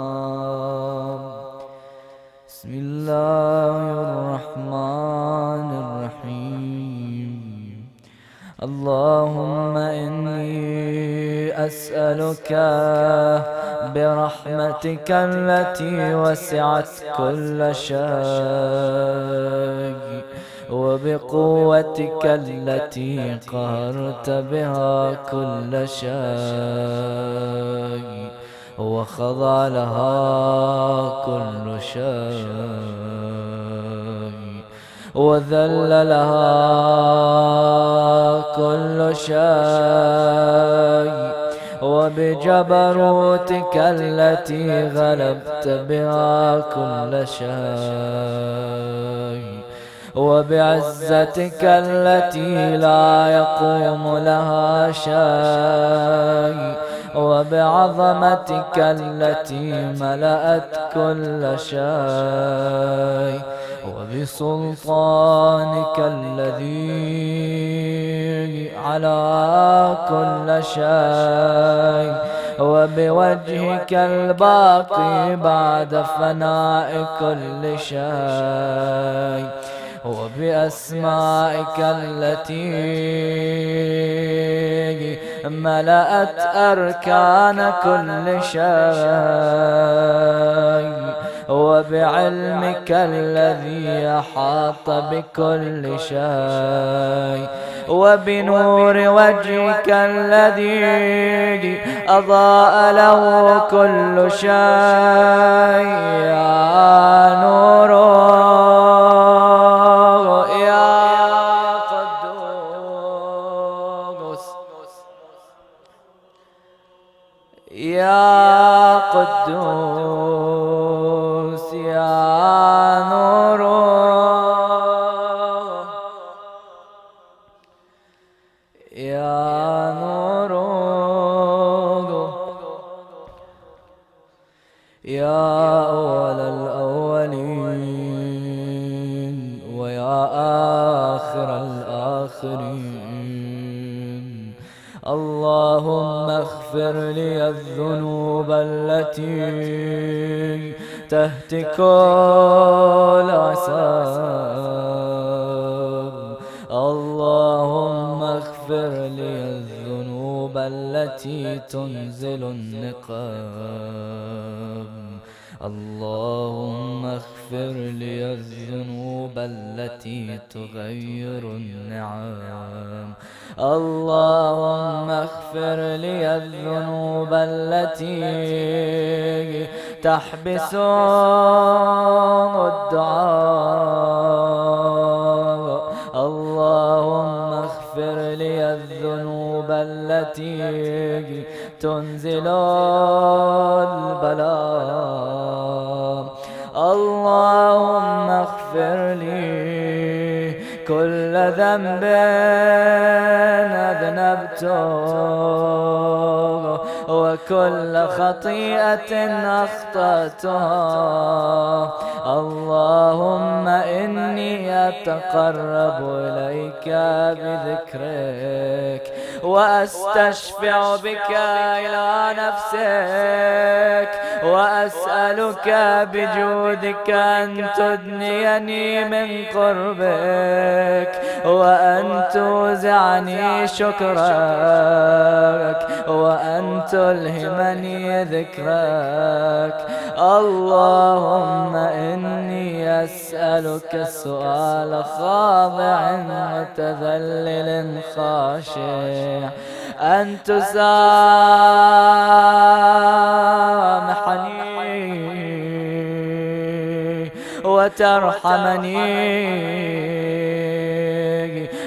بسم الله الرحمن الرحيم. اللهم إني أسألك برحمتك التي وسعت كل شيء وبقوتك التي قهرت بها كل شيء وخضع لها كل شيء وذل لها كل شيء وبجبروتك التي غلبت بها كل شيء وبعزتك التي لا يقوم لها شيء وبعظمتك التي ملأت كل شيء وبسلطانك الذي حلا كل شيء وبوجهك الباقي بعد فناء كل شيء وبأسمائك التي ملأت أركان كل شيء وبعلمك الذي أحاط بكل شيء وبنور وجهك الذي أضاء له كل شيء يا نور يا قدوس يا نور يا نور يا أول الأولين ويا آخر الآخرين اللهم اغفر لي الذنوب التي تهتك العصام اللهم اغفر لي الذنوب التي تنزل النقام اللهم اغفر لي الذنوب التي تغير النعم اللهم اغفر لي الذنوب التي تحبس الدعاء اللهم اغفر لي الذنوب التي تنزل البلاء اللهم اغفر لي كل ذنب أذنبته وكل خطيئة أخطأتها اللهم إني أتقرب إليك بذكرك وأستشفع بك إلى نفسك وأسألك بجودك أن تدنيني من قربك وأن توزعني شكرك وأن تلهمني ذكرك اللهم إني أسألك السؤال خاضع متذلل خاشع أن تسامحني وترحمني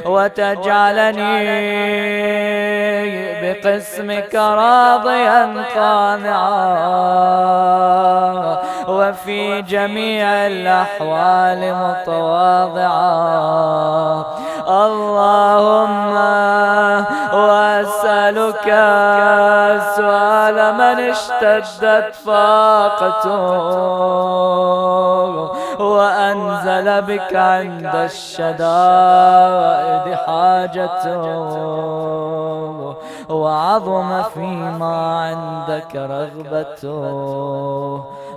وتجعلني بقسمك راضيا قانعا وفي جميع الأحوال متواضعا اللهم وأسألك سؤال من اشتدت فاقته وأنزل بك عند الشدائد حاجته وعظم فيما عندك رغبته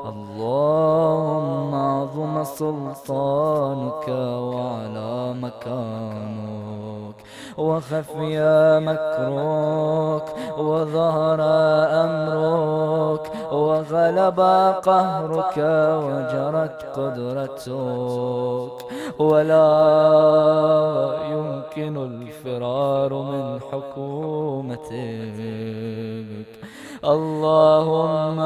اللهم عظم سلطانك وعلى مكانك وخفي مكرك وظهر أمرك وغلب قهرك وجرت قدرتك ولا يمكن الفرار من حكومتك اللهم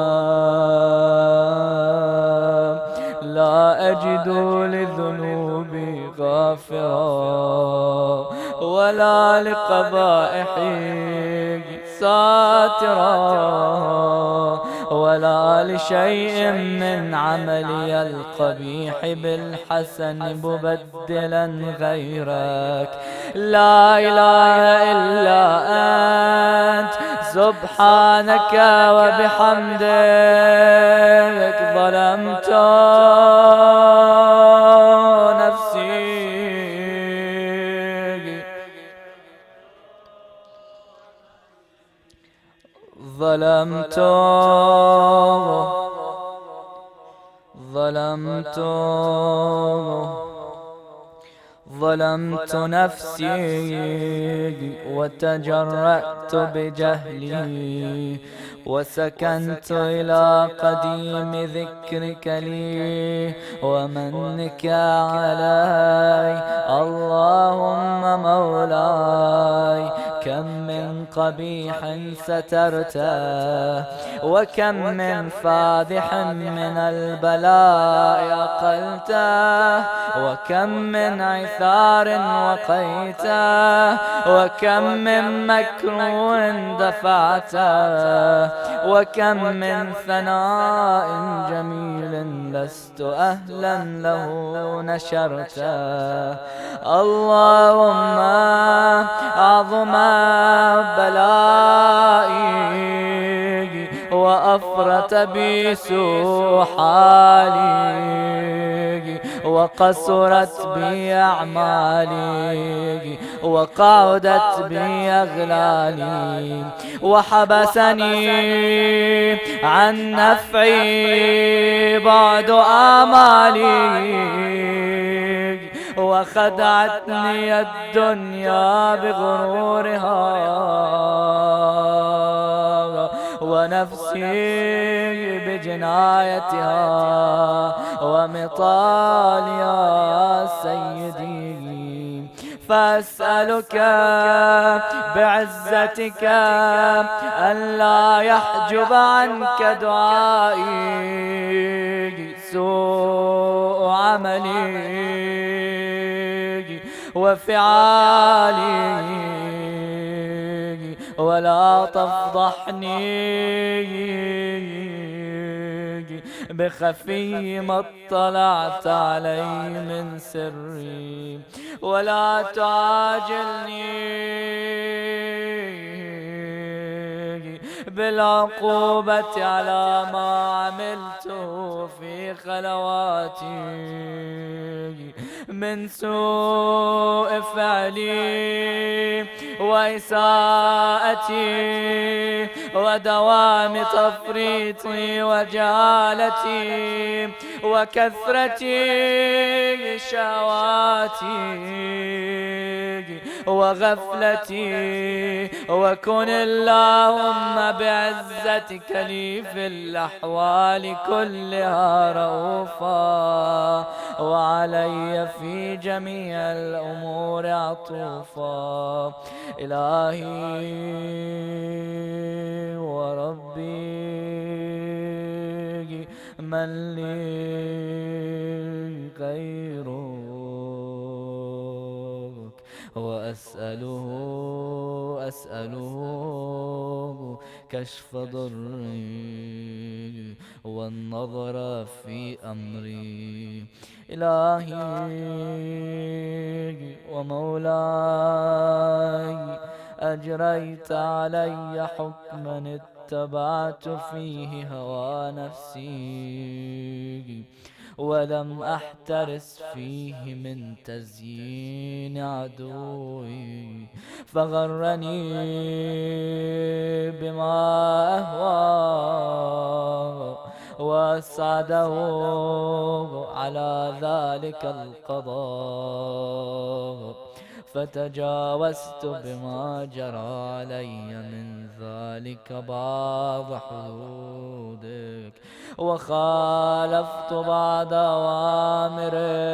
لا أجد لذنوبي غافرا ولا لقبائحي ساترا ولا لشيء من عملي القبيح بالحسن مبدلا غيرك لا إله إلا أنت سبحانك وبحمدك ظلمت نفسي ظلمت ظلمت ظلمت نفسي وتجرأت بجهلي وسكنت إلى قديم ذكرك لي ومنك علي اللهم مولاي كم من قبيح سترته وكم من فادح من البلاء أقلته وكم من عثار وقيته وكم من مكروه دفعته وكم من ثناء جميل لست أهلا له نشرته اللهم أعظم بلائي وأفرت بي سوء حالي وقصرت بي أعمالي وقعدت بي أغلالي وحبسني عن نفعي بعد آمالي وخدعتني الدنيا بغرورها ونفسي بجنايتها ومطاليا سيدي فأسألك بعزتك ألا يحجب عنك دعائي سوء عملي وفعالي ولا تفضحني بخفي ما اطلعت علي من سري ولا تعاجلني بالعقوبة على ما عملته في خلواتي من سوء فعلي وإساءتي ودوام تفريطي وجهالتي وكثرة شهواتي وغفلتي وكن اللهم بعزتك لي في الأحوال كلها رؤوفا وعلي في جميع الأمور عطوفا إلهي وربي من لي غيرك أسأله كشف ضري والنظر في أمري إلهي ومولاي أجريت علي حكما اتبعت فيه هوى نفسي ولم أحترس فيه من تزيين عدوي فغرني بما أهوى وأسعده على ذلك القضاء فتجاوزت بما جرى علي من ذلك بعض حدودك وخالفت بعض أوامرك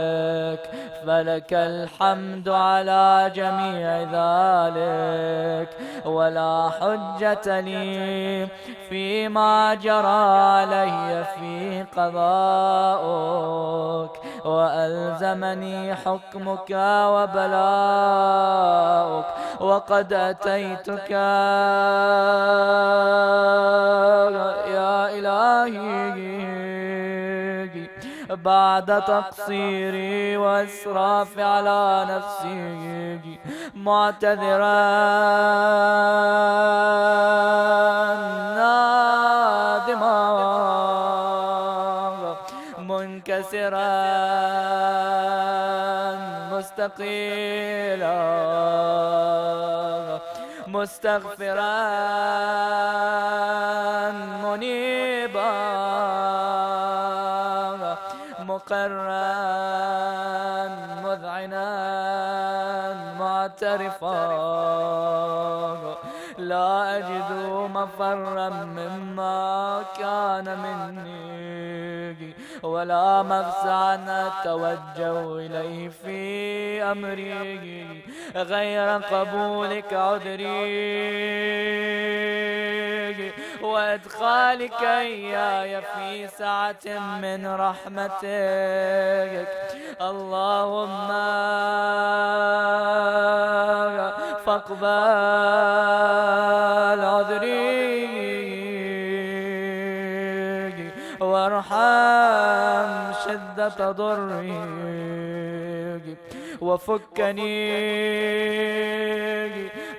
فلك الحمد على جميع ذلك ولا حجة لي فيما جرى علي في قضاؤك وألزمني حكمك وبلاؤك وقد أتيتك يا إلهي بعد تقصيري وإسراف على نفسي معتذرا نادما منكسرا مستقيلا مستغفرا منيبا مقرا مذعنا معترفا لا أجد مفرا مما كان مني ولا مفزعا أتوجه إليه في أمري غير قبولك عذري وإدخالك إياي في سعة من رحمتك. اللهم فاقبل عذري وارحم شدة ضري وفكني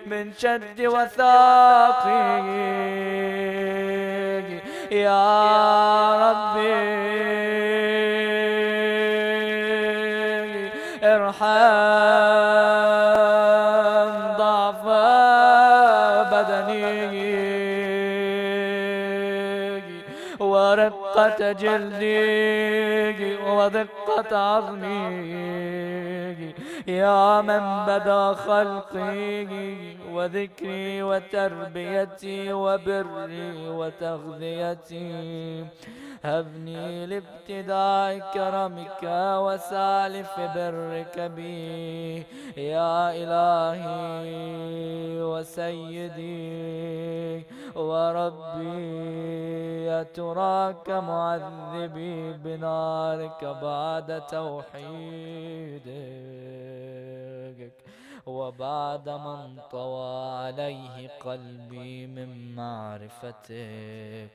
من شد وثاقي يا ربي ارحم ضعف بدني ورقة جلدي ودقة عظمي يا من بدا خلقي وذكري وتربيتي وبري وتغذيتي. هبني لابتداء كرمك وسالف برك بي يا إلهي وسيدي وربي. أتراك معذبي بنارك بعد توحيدك وبعد من طوى عليه قلبي من معرفتك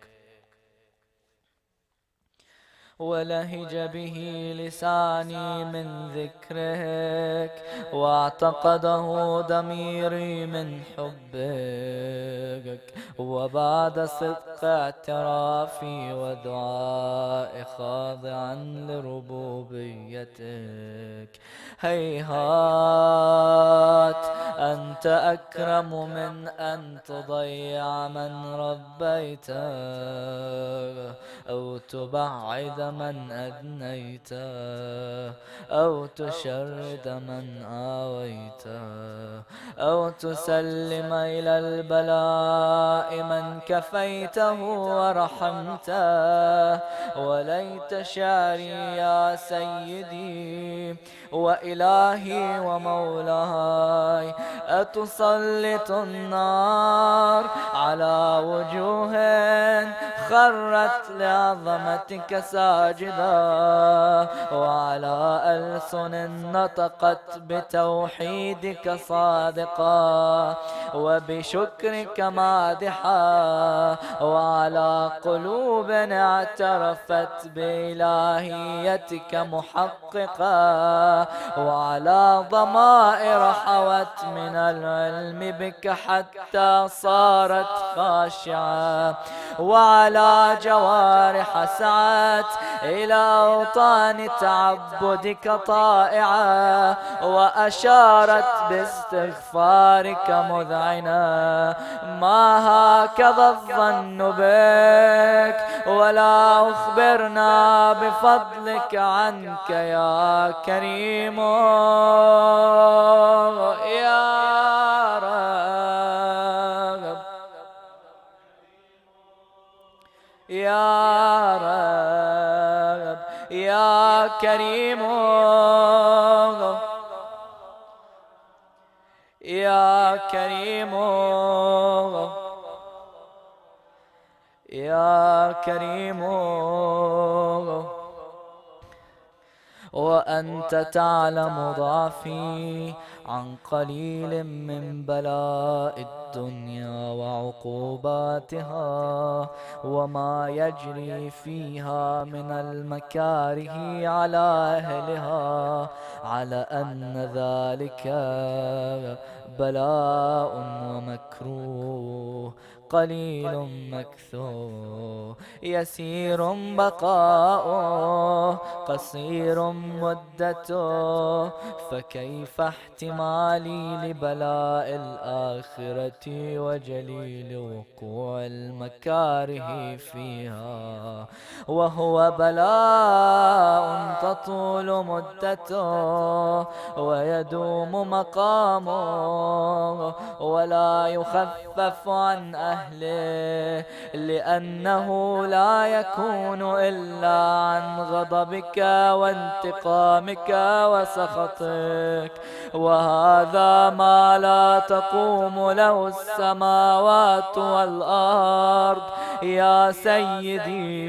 ولهج به لساني من ذكرك واعتقده ضميري من حبك وبعد صدق اعترافي ودعاء خاضعا لربوبيتك. هيهات أنت أكرم من أن تضيع من ربيته أو تبعد من أدنيته أو تشرد من آويته أو تسلم إلى البلاء من كفيته ورحمته. وليت شعري يا سيدي وإلهي ومولاي أتسلط النار على وجوه خرت لعظمتك ساجدا وعلى ألسن نطقت بتوحيدك صادقا وبشكرك مادحا وعلى قلوب اعترفت بإلهيتك محققا وعلى ضمائر حوت من العلم بك حتى صارت خاشعة وعلى جوارح سعت إلى أوطان تعبدك طائعة وأشارت باستغفارك مذعنة. ما هكذا الظن بك ولا أخبرنا بفضلك عنك يا كريم يا رب يا رب يا كريم يا كريم يا كريم. وأنت تعلم ضعفي عن قليل من بلاء الدنيا وعقوباتها وما يجري فيها من المكاره على أهلها على أن ذلك بلاء ومكروه قليل مكثور، يسير بقاؤه قصير مدته، فكيف احتمالي لبلاء الآخرة وجليل وقوع المكاره فيها، وهو بلاء تطول مدته ويدوم مقامه ولا يخفف عن أهله، لأنه لا يكون إلا عن غضبك وانتقامك وسخطك، وهذا ما لا تقوم له السماوات والأرض يا سيدي،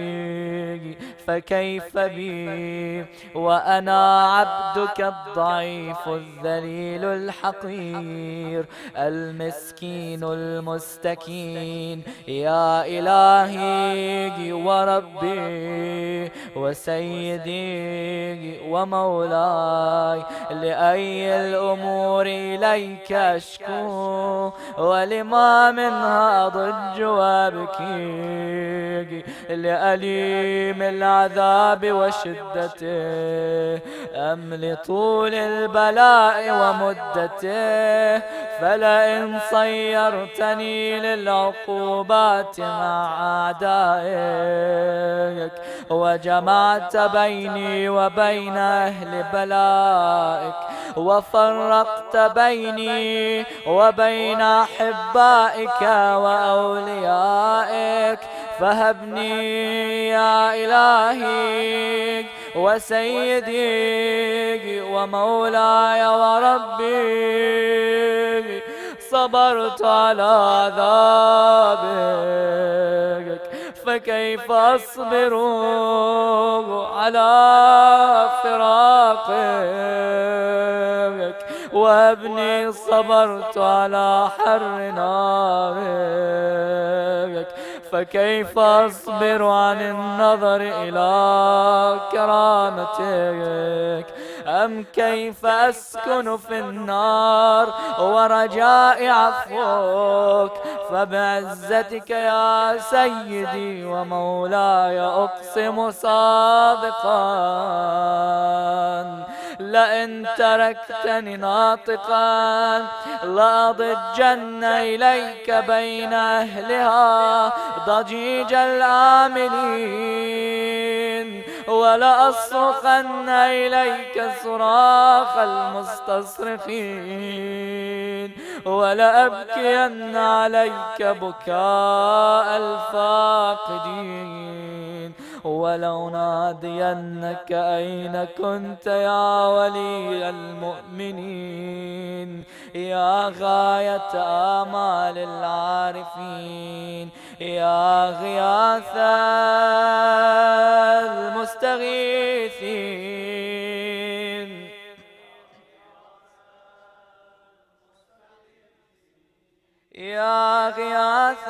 فكيف بي وأنا عبدك الضعيف الذليل الحقير المسكين المستكين، يا إلهي وربي وسيدي ومولاي، لأي الأمور إليك أشكو ولما منها أضج وأبكي، لأليم العذاب وشدته أم لطول البلاء ومدته، فلئن صيرتني للعقوبات مع أعدائك وجمعت بيني وبين أهل بلائك وفرقت بيني وبين أحبائك وأوليائك، فهبني يا إلهي وسيدي ومولاي وربي، صبرت على عذابك فكيف أصبر على فراقك، وابني صبرت على حر نارك فكيف أصبر عن النظر إلى كرامتك، أم كيف أسكن في النار ورجاء عفوك، فبعزتك يا سيدي ومولاي أقسم صادقا، لئن تركتني ناطقا لأضجن إليك بين أهلها ضجيج العاملين، ولأصرخن إليك صراخ المستصرخين، ولأبكين عليك بكاء الفاقدين، ولو نادينك أين كنت يا ولي المؤمنين، يا غاية آمال العارفين، يا غياث المستغيثين، يا غياث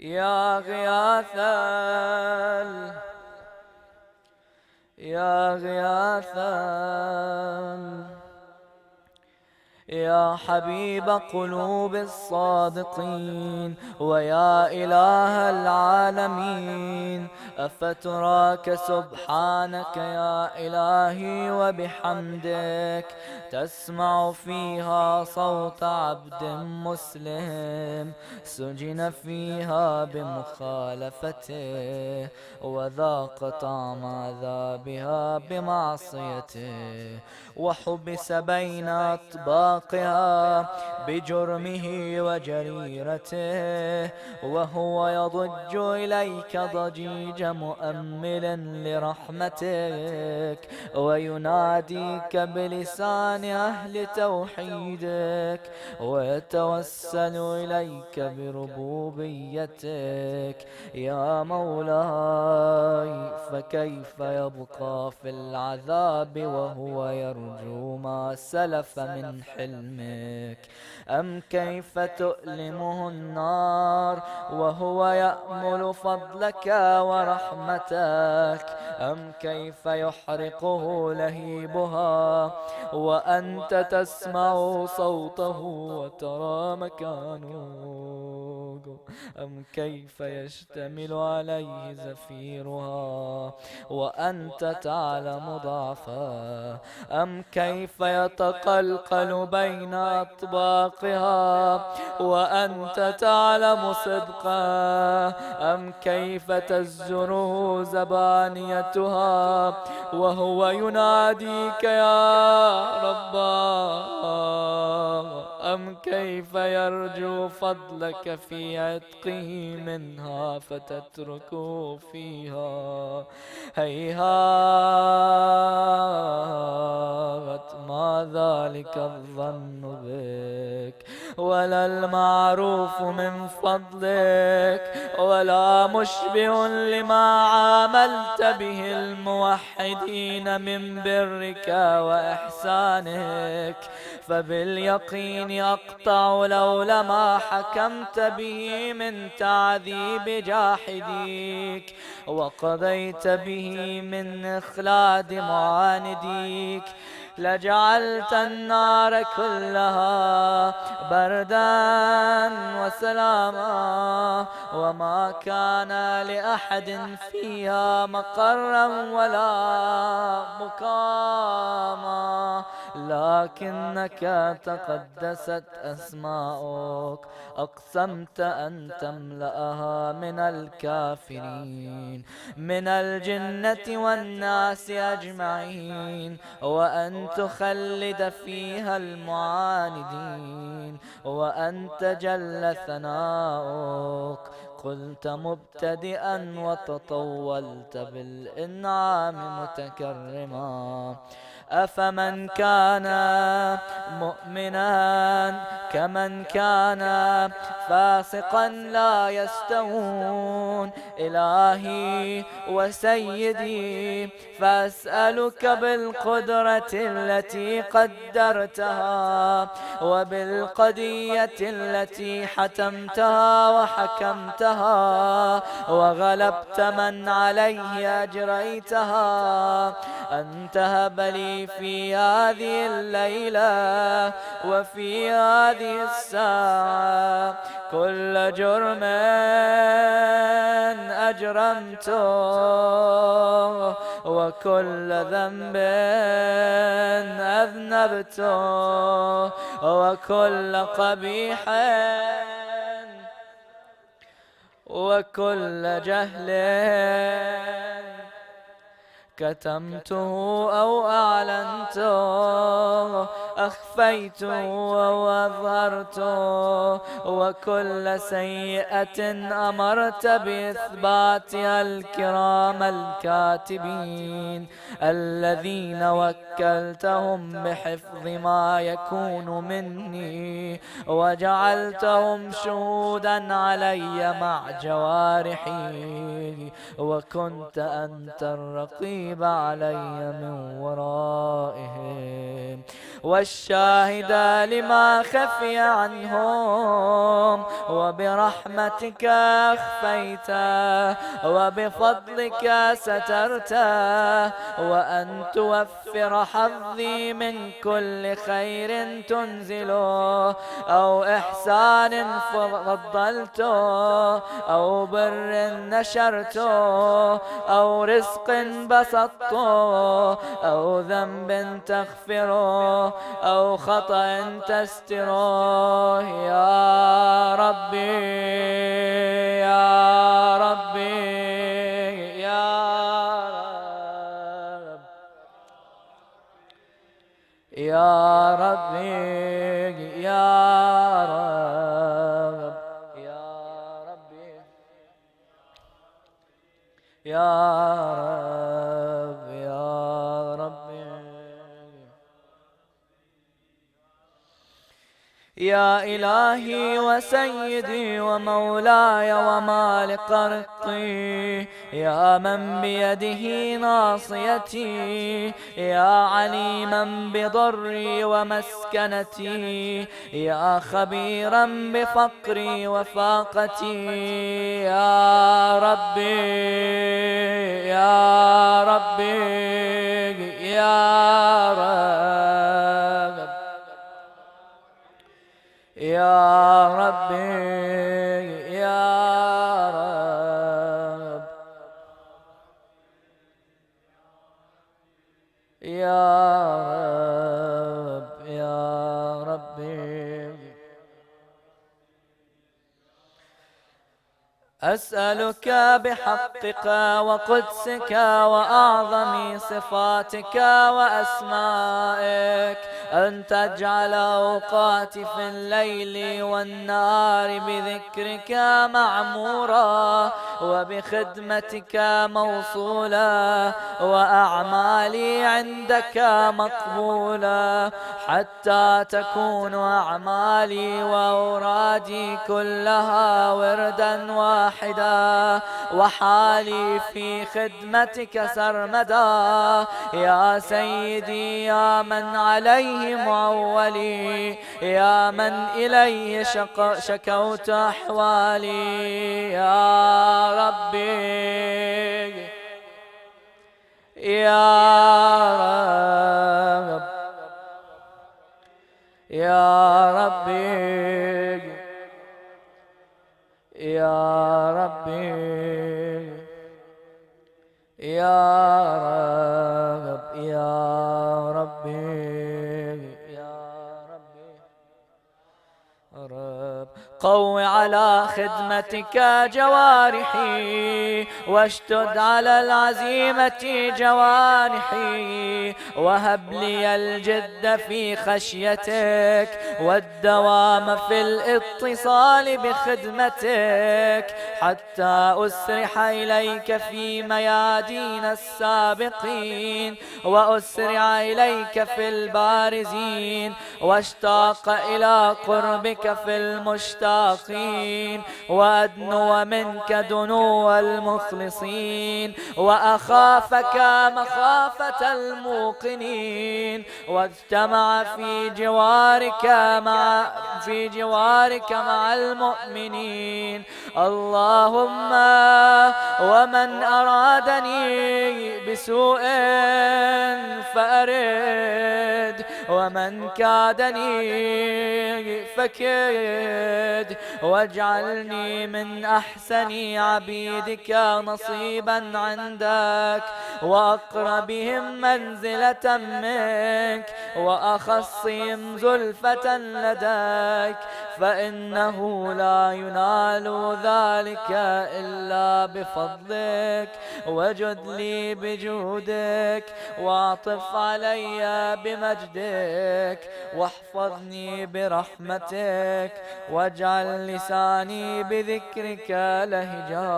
يا غياث يا غياث يا حبيب قلوب الصادقين، ويا إله العالمين، أفتراك سبحانك يا إلهي وبحمدك تسمع فيها صوت عبد مسلم سجن فيها بمخالفته وذاق طعم عذابها بمعصيته، وحبس بين أطباقها بجرمه وجريرته، وهو يضج إليك ضجيج مؤمل لرحمتك ويناديك بلسان أهل توحيدك ويتوسل إليك بربوبيتك يا مولاي، فكيف يبقى في العذاب وهو يرجو ما سلف من حلمك حلمك. أم كيف تؤلمه النار وهو يأمل فضلك ورحمتك. أم كيف يحرقه لهيبها وأنت تسمع صوته وترى مكانه. أم كيف يشتمل عليه زفيرها وأنت تعلم ضعفها. أم كيف يتقلقل بين أطباقها وأنت تعلم صدقها. أم كيف تزجره زبانيتها وهو يناديك يا رب. أم كيف يرجو فضلك في عتقه منها فتتركه فيها. هيهات ما ذلك الظن بك ولا المعروف من فضلك ولا مشبه لما عاملت به الموحدين من برك وإحسانك. فباليقين أقطع لولا ما حكمت به من تعذيب جاحديك وقضيت به من إخلاد معانديك لجعلت النار كلها بردا وسلاما وما كان لأحد فيها مقرا ولا مقاما. لكنك تقدست أسماؤك أقسمت أن تملأها من الكافرين من الجنة والناس أجمعين وأن تخلد فيها المعاندين وأن تجل ثناؤك. قلت مبتدئا وتطولت بالإنعام متكرما. أفمن كان مؤمنا كمن كان فاسقا لا يستوون. إلهي وسيدي فأسألك بالقدرة التي قدرتها وبالقضية التي حتمتها وحكمتها وغلبت من عليه أجريتها أن تهب لي في هذه الليلة وفي هذه الساعة كل جرم أجرمته وكل ذنب أذنبته وكل قبيح وكل جهل كتمته أو أعلنته أخفيته أو أظهرته وكل سيئة أمرت بإثباتها الكرام الكاتبين الذين وكلتهم بحفظ ما يكون مني وجعلتهم شهودا علي مع جوارحي وكنت أنت الرقيب علي من ورائهم والشاهد لما خفي عنهم وبرحمتك أخفيته وبفضلك سترته وأن توفر حظي من كل خير تنزله أو إحسان فضلته أو بر نشرته أو رزق بسطته أو ذنب تغفره أو خطأ تستره يا ربي يا ربي يا رب يا ربي يا رب يا ربي يا رب يا ربي يا إلهي وسيدي ومولاي ومالك رقي، يا من بيده ناصيتي، يا عليما بضري ومسكنتي، يا خبيرا بفقري وفاقتي، يا ربي يا ربي يا رب، يا ربي يا رب، يا رب يا ربي. أسألك بحقك وقدسك وأعظم صفاتك وأسمائك أن تجعل أوقاتي في الليل والنهار بذكرك معمورا، وبخدمتك موصولا، وأعمالي عندك مقبولا، حتى تكون أعمالي وأورادي كلها وردا واحدا، وحالي في خدمتك سرمدا. يا سيدي يا من عليه معولي، يا من إليه شكوت أحوالي، يا ربي يا رب، يا ربي يا ربي يا رب، يا ربي يا ربي رب. قو على خدمتك جوارحي، واشتد على العزيمة جوانحي، وهب لي الجد في خشيتك والدوام في الاتصال بخدمتك، حتى أسرح إليك في ميادين السابقين، وأسرع إليك في البارزين، واشتاق إلى قربك في المشتاقين، وأدنو منك دنو المخلصين، وأخافك مخافة الموقنين، واجتمع في جوارك مع المؤمنين. اللهم ومن أرادني بسوء فأرد، ومن كادني فكد، واجعلني من أحسن عبيدك نصيبا عندك، وأقربهم منزلة منك، وأخصهم زلفة لديك، فإنه لا ينال ذلك إلا بفضلك. وجد لي بجودك، واعطف علي بمجدك، واحفظني برحمتك، واجعل لساني بذكرك لهجا،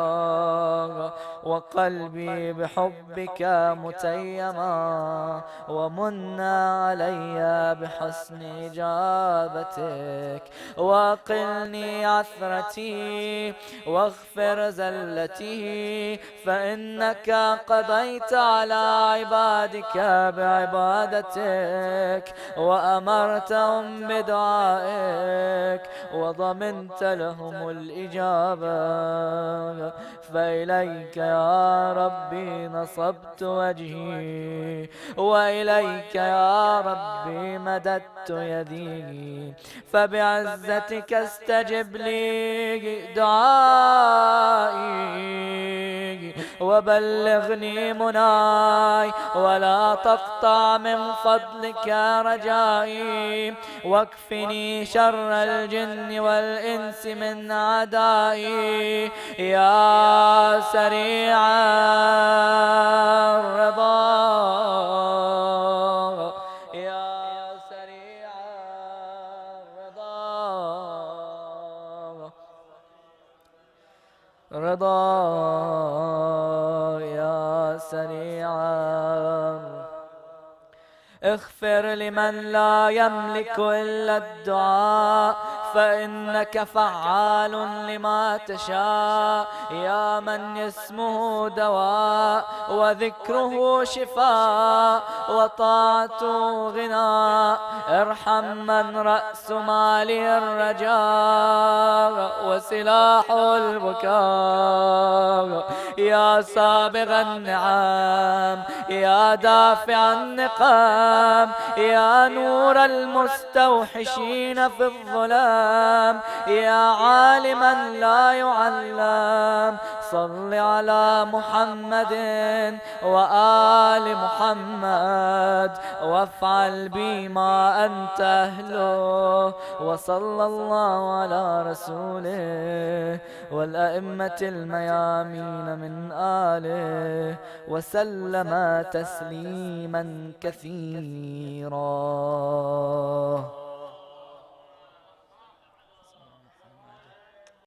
وقلبي بحبك متيما، ومن علي بحسن إجابتك، وأقلني عثرتي، واغفر زلتي، فإنك قضيت على عبادك بعبادتك، وأمرتهم بدعائك، وضمنت لهم الإجابة. فإليك يا ربي نصبت وجهي، وإليك يا ربي مددت يدي، فبعزتك استجب لي دعائي، وبلغني مناي، ولا تقطع من فضلك رجائي، واكفني شر الجن والإنس من أعدائي، يا سريع الرضا، يا سريع الرضا، يا سريع اغفر لمن لا يملك إلا الدعاء فإنك فعال لما تشاء، يا من اسمه دواء وذكره شفاء وطاعته غناء، ارحم من رأس ماله الرجاء وسلاحه البكاء، يا سابغ النعم يا دافع النقام، يا نور المستوحشين في الظلام، يا عالما لا يعلم، صل على محمد وآل محمد وافعل بي ما أنت أهله، وصلى الله على رسوله والأئمة الميامين من آله وسلم تسليما كثيرا.